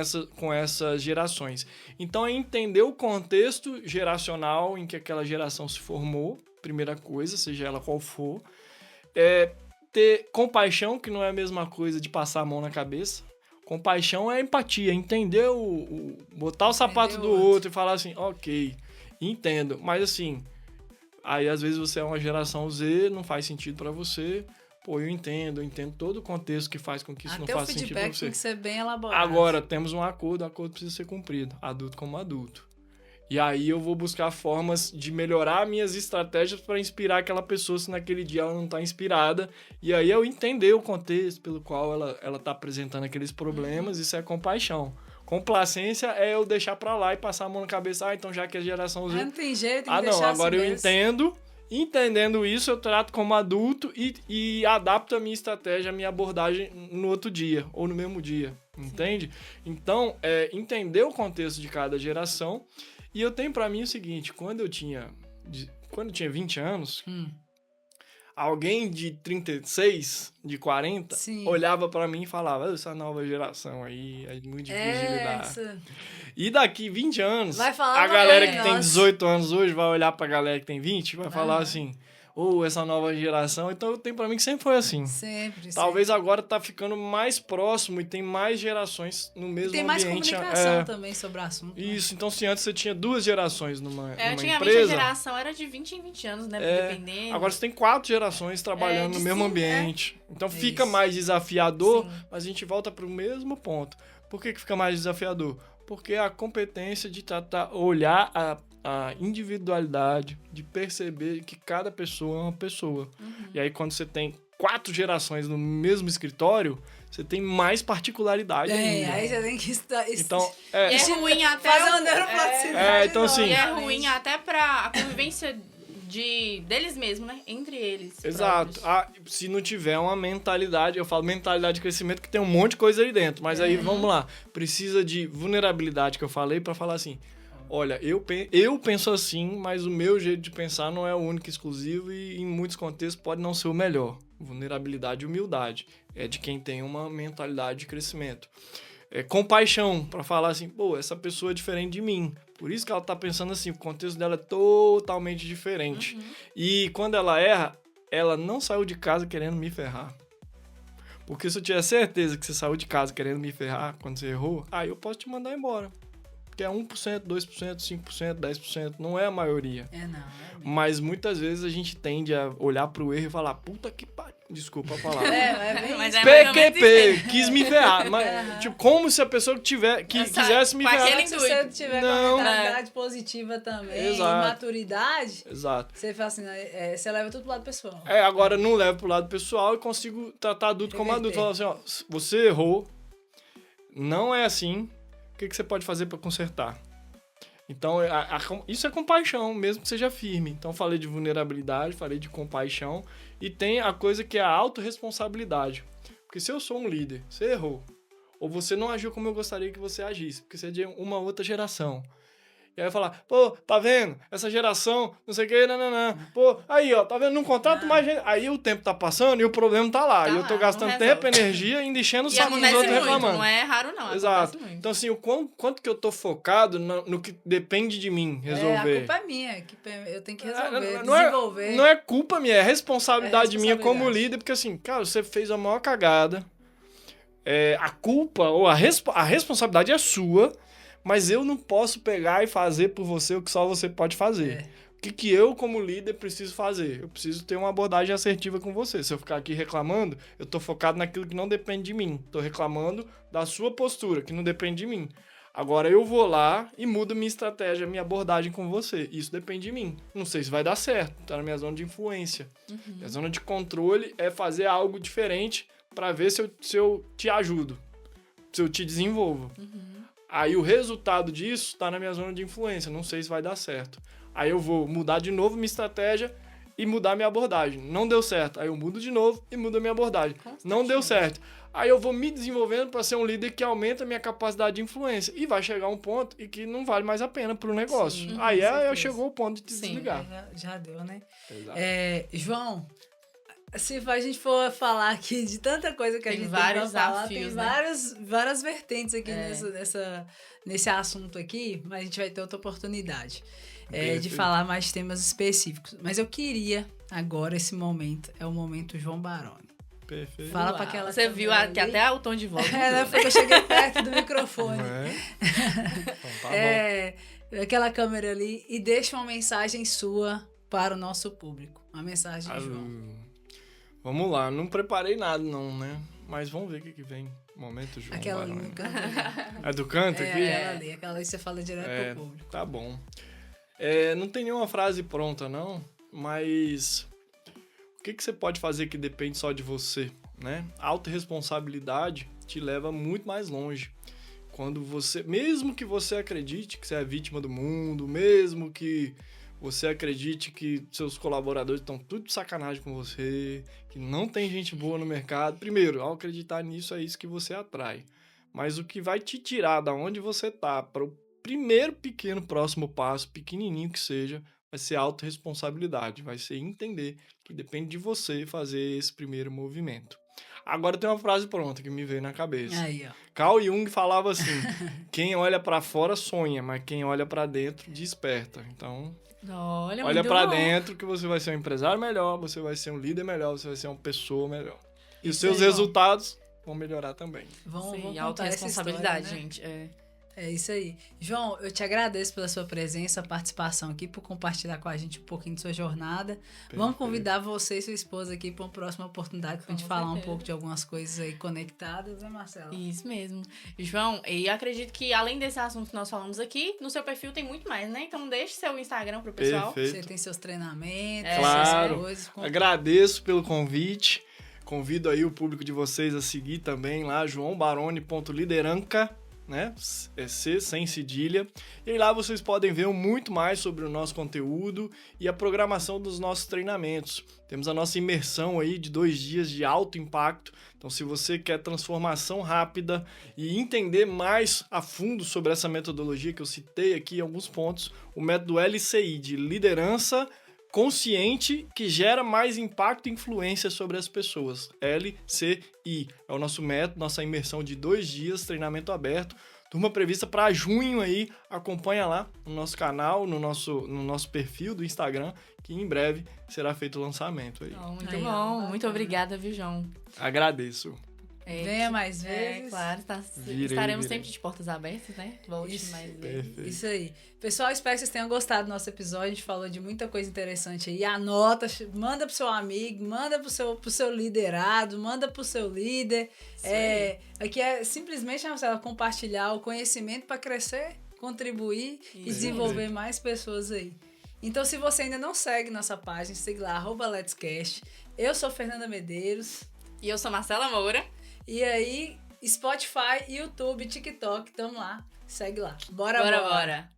essas gerações. Então é entender o contexto geracional em que aquela geração se formou, primeira coisa, seja ela qual for. Ter compaixão, que não é a mesma coisa de passar a mão na cabeça. Compaixão é empatia, entender botar o sapato do outro e falar assim, ok, entendo, mas assim, aí às vezes você é uma geração Z, não faz sentido pra você, pô, eu entendo todo o contexto que faz com que isso Até não o faça sentido pra feedback você. tem que ser bem elaborado. Agora, temos um acordo, o acordo precisa ser cumprido, adulto como adulto. E aí eu vou buscar formas de melhorar minhas estratégias para inspirar aquela pessoa se naquele dia ela não está inspirada. E aí eu entender o contexto pelo qual ela está apresentando aqueles problemas, isso é compaixão. Complacência é eu deixar para lá e passar a mão na cabeça, então já que a geração Z... Não tem jeito, tem que não, deixar agora assim eu mesmo. entendo, entendendo isso eu trato como adulto e adapto a minha estratégia, a minha abordagem no outro dia, ou no mesmo dia, entende? Então, entender o contexto de cada geração. E eu tenho pra mim o seguinte, quando eu tinha 20 anos, alguém de 36, de 40, Sim. olhava pra mim e falava, essa nova geração aí é muito difícil de lidar. Essa... E daqui 20 anos, Vai falar a galera pra que tem nós. 18 anos hoje vai olhar pra galera que tem 20 e vai falar assim, ou essa nova geração. Então eu tenho pra mim que sempre foi assim. Sempre. Talvez agora tá ficando mais próximo e tem mais gerações no mesmo tem mais ambiente. comunicação também sobre o assunto. Isso, então se antes você tinha 2 gerações numa Antigamente empresa... a geração era de 20 em 20 anos, né? Dependendo. Agora você tem 4 gerações trabalhando no mesmo ambiente. Então fica mais desafiador, mas a gente volta pro mesmo ponto. Por que fica mais desafiador? Porque a competência de olhar a individualidade, de perceber que cada pessoa é uma pessoa. E aí quando você tem 4 gerações no mesmo escritório, você tem mais particularidade ainda. Aí você tem que estar... Então, E é ruim até... Fazer uma neuroplasticidade. então assim... E é ruim até pra a convivência deles mesmos, né? Entre eles. Exato. Se não tiver uma mentalidade, eu falo mentalidade de crescimento, que tem um monte de coisa aí dentro. Mas aí, vamos lá. Precisa de vulnerabilidade, que eu falei, pra falar assim, olha, eu penso assim, mas o meu jeito de pensar não é o único e exclusivo e em muitos contextos pode não ser o melhor. Vulnerabilidade e humildade. É de quem tem uma mentalidade de crescimento. Compaixão, pra falar assim, pô, essa pessoa é diferente de mim. Por isso que ela tá pensando assim, o contexto dela é totalmente diferente. E quando ela erra, ela não saiu de casa querendo me ferrar. Porque se eu tiver certeza que você saiu de casa querendo me ferrar quando você errou, aí eu posso te mandar embora. Que é 1%, 2%, 5%, 10%, não é a maioria. Não. Mas muitas vezes a gente tende a olhar pro erro e falar, puta que pariu. Desculpa a palavra. Mas PQP, quis me ferrar. Mas, tipo, como se a pessoa quisesse me com ferrar. aquele Se você tiver com a mentalidade positiva também, e maturidade, você fala assim, você leva tudo pro lado pessoal. Agora não levo pro lado pessoal e consigo tratar adulto como adulto. Falar assim, ó, você errou, não é assim, o que você pode fazer para consertar? Então, isso é compaixão, mesmo que seja firme. Então, falei de vulnerabilidade, falei de compaixão. E tem a coisa que é a autorresponsabilidade. Porque se eu sou um líder, você errou. Ou você não agiu como eu gostaria que você agisse. Porque você é de uma outra geração. E aí eu falar, pô, tá vendo? Essa geração, não sei o que, nananã. Pô, aí, ó, tá vendo? Não contrato mais gente. Aí o tempo tá passando e o problema tá lá. E eu tô gastando tempo, energia e enchendo o saco dos outros reclamando. Não é raro, não. Exato. Então, assim, o quanto que eu tô focado no que depende de mim resolver. A culpa é minha, eu tenho que resolver, desenvolver. Não é culpa minha, é responsabilidade minha como líder, porque assim, cara, você fez a maior cagada. A culpa ou a responsabilidade é sua. Mas eu não posso pegar e fazer por você o que só você pode fazer. O que eu, como líder, preciso fazer? Eu preciso ter uma abordagem assertiva com você. Se eu ficar aqui reclamando, eu tô focado naquilo que não depende de mim. Tô reclamando da sua postura, que não depende de mim. Agora eu vou lá e mudo minha estratégia, minha abordagem com você. Isso depende de mim. Não sei se vai dar certo. Tá na minha zona de influência. Minha zona de controle é fazer algo diferente para ver se eu te ajudo. Se eu te desenvolvo. Aí o resultado disso tá na minha zona de influência, não sei se vai dar certo. Aí eu vou mudar de novo minha estratégia e mudar minha abordagem. Não deu certo, aí eu mudo de novo e mudo a minha abordagem. Não deu certo. Aí eu vou me desenvolvendo para ser um líder que aumenta a minha capacidade de influência. E vai chegar um ponto em que não vale mais a pena pro negócio. Sim, aí chegou o ponto de te desligar. Já deu, né? Exato. João, se a gente for falar aqui de tanta coisa que a gente tem pra falar, tem várias vertentes aqui nesse assunto aqui, mas a gente vai ter outra oportunidade de falar mais temas específicos. Mas eu queria, agora, esse momento, é o momento João Baroni. Perfeito. Fala pra aquela Você viu que até o tom de voz. Foi que eu cheguei perto do microfone. Então, tá bom. Aquela câmera ali, e deixa uma mensagem sua para o nosso público. Uma mensagem de João. Vamos lá, não preparei nada não, né? Mas vamos ver o que vem. Momento João Aquela Baroni. do canto ali. É do canto aqui? Aquela ali você fala direto pro público. Tá bom. Não tem nenhuma frase pronta, não, mas o que você pode fazer que depende só de você, né? A autorresponsabilidade te leva muito mais longe. Quando você, mesmo que você acredite que você é vítima do mundo, mesmo que você acredite que seus colaboradores estão tudo de sacanagem com você, que não tem gente boa no mercado. Primeiro, ao acreditar nisso, é isso que você atrai. Mas o que vai te tirar da onde você tá para o primeiro pequeno próximo passo, pequenininho que seja, vai ser autorresponsabilidade. Vai ser entender que depende de você fazer esse primeiro movimento. Agora tem uma frase pronta que me veio na cabeça. Aí, ó. Carl Jung falava assim, quem olha pra fora sonha, mas quem olha pra dentro desperta. Então, Olha olha muito pra bom. dentro que você vai ser um empresário melhor, você vai ser um líder melhor, você vai ser uma pessoa melhor. E os Isso seus aí, ó. resultados vão melhorar também. Vamos Sim, contar essa autorresponsabilidade, história, né? gente. É isso aí. João, eu te agradeço pela sua presença, participação aqui, por compartilhar com a gente um pouquinho de sua jornada. Vamos Perfeito. convidar você e sua esposa aqui para uma próxima oportunidade pra Com gente falar um certeza. pouco de algumas coisas aí conectadas, né, Marcelo? Isso mesmo. João, e acredito que além desse assunto que nós falamos aqui, no seu perfil tem muito mais, né? Então deixe seu Instagram pro pessoal. Perfeito. Você tem seus treinamentos, Claro. essas coisas. Agradeço pelo convite. Convido aí o público de vocês a seguir também lá, joãobarone.lideranca, né? É C, sem cedilha. E aí lá vocês podem ver muito mais sobre o nosso conteúdo e a programação dos nossos treinamentos. Temos a nossa imersão aí de 2 dias de alto impacto. Então, se você quer transformação rápida e entender mais a fundo sobre essa metodologia que eu citei aqui em alguns pontos, o método LCI de liderança consciente que gera mais impacto e influência sobre as pessoas. LCI é o nosso método, nossa imersão de 2 dias, treinamento aberto. Turma prevista para junho aí, acompanha lá no nosso canal, no nosso perfil do Instagram, que em breve será feito o lançamento aí. Muito Aí, ó, bom. bacana. Muito obrigada, viu, João? Agradeço. Venha mais vezes. Claro, Virei. estaremos sempre de portas abertas, né? Volte Isso. mais vezes. Perfeito. Isso aí. Pessoal, espero que vocês tenham gostado do nosso episódio. A gente falou de muita coisa interessante aí. Anota, manda pro seu amigo, manda pro seu liderado, manda pro seu líder. Aqui é simplesmente, Marcela, compartilhar o conhecimento para crescer, contribuir e Isso. desenvolver mais pessoas aí. Então, se você ainda não segue nossa página, siga lá, @letscast. Eu sou Fernanda Medeiros. E eu sou Marcela Moura. E aí, Spotify, YouTube, TikTok, tamo lá. Segue lá. Bora. Bora.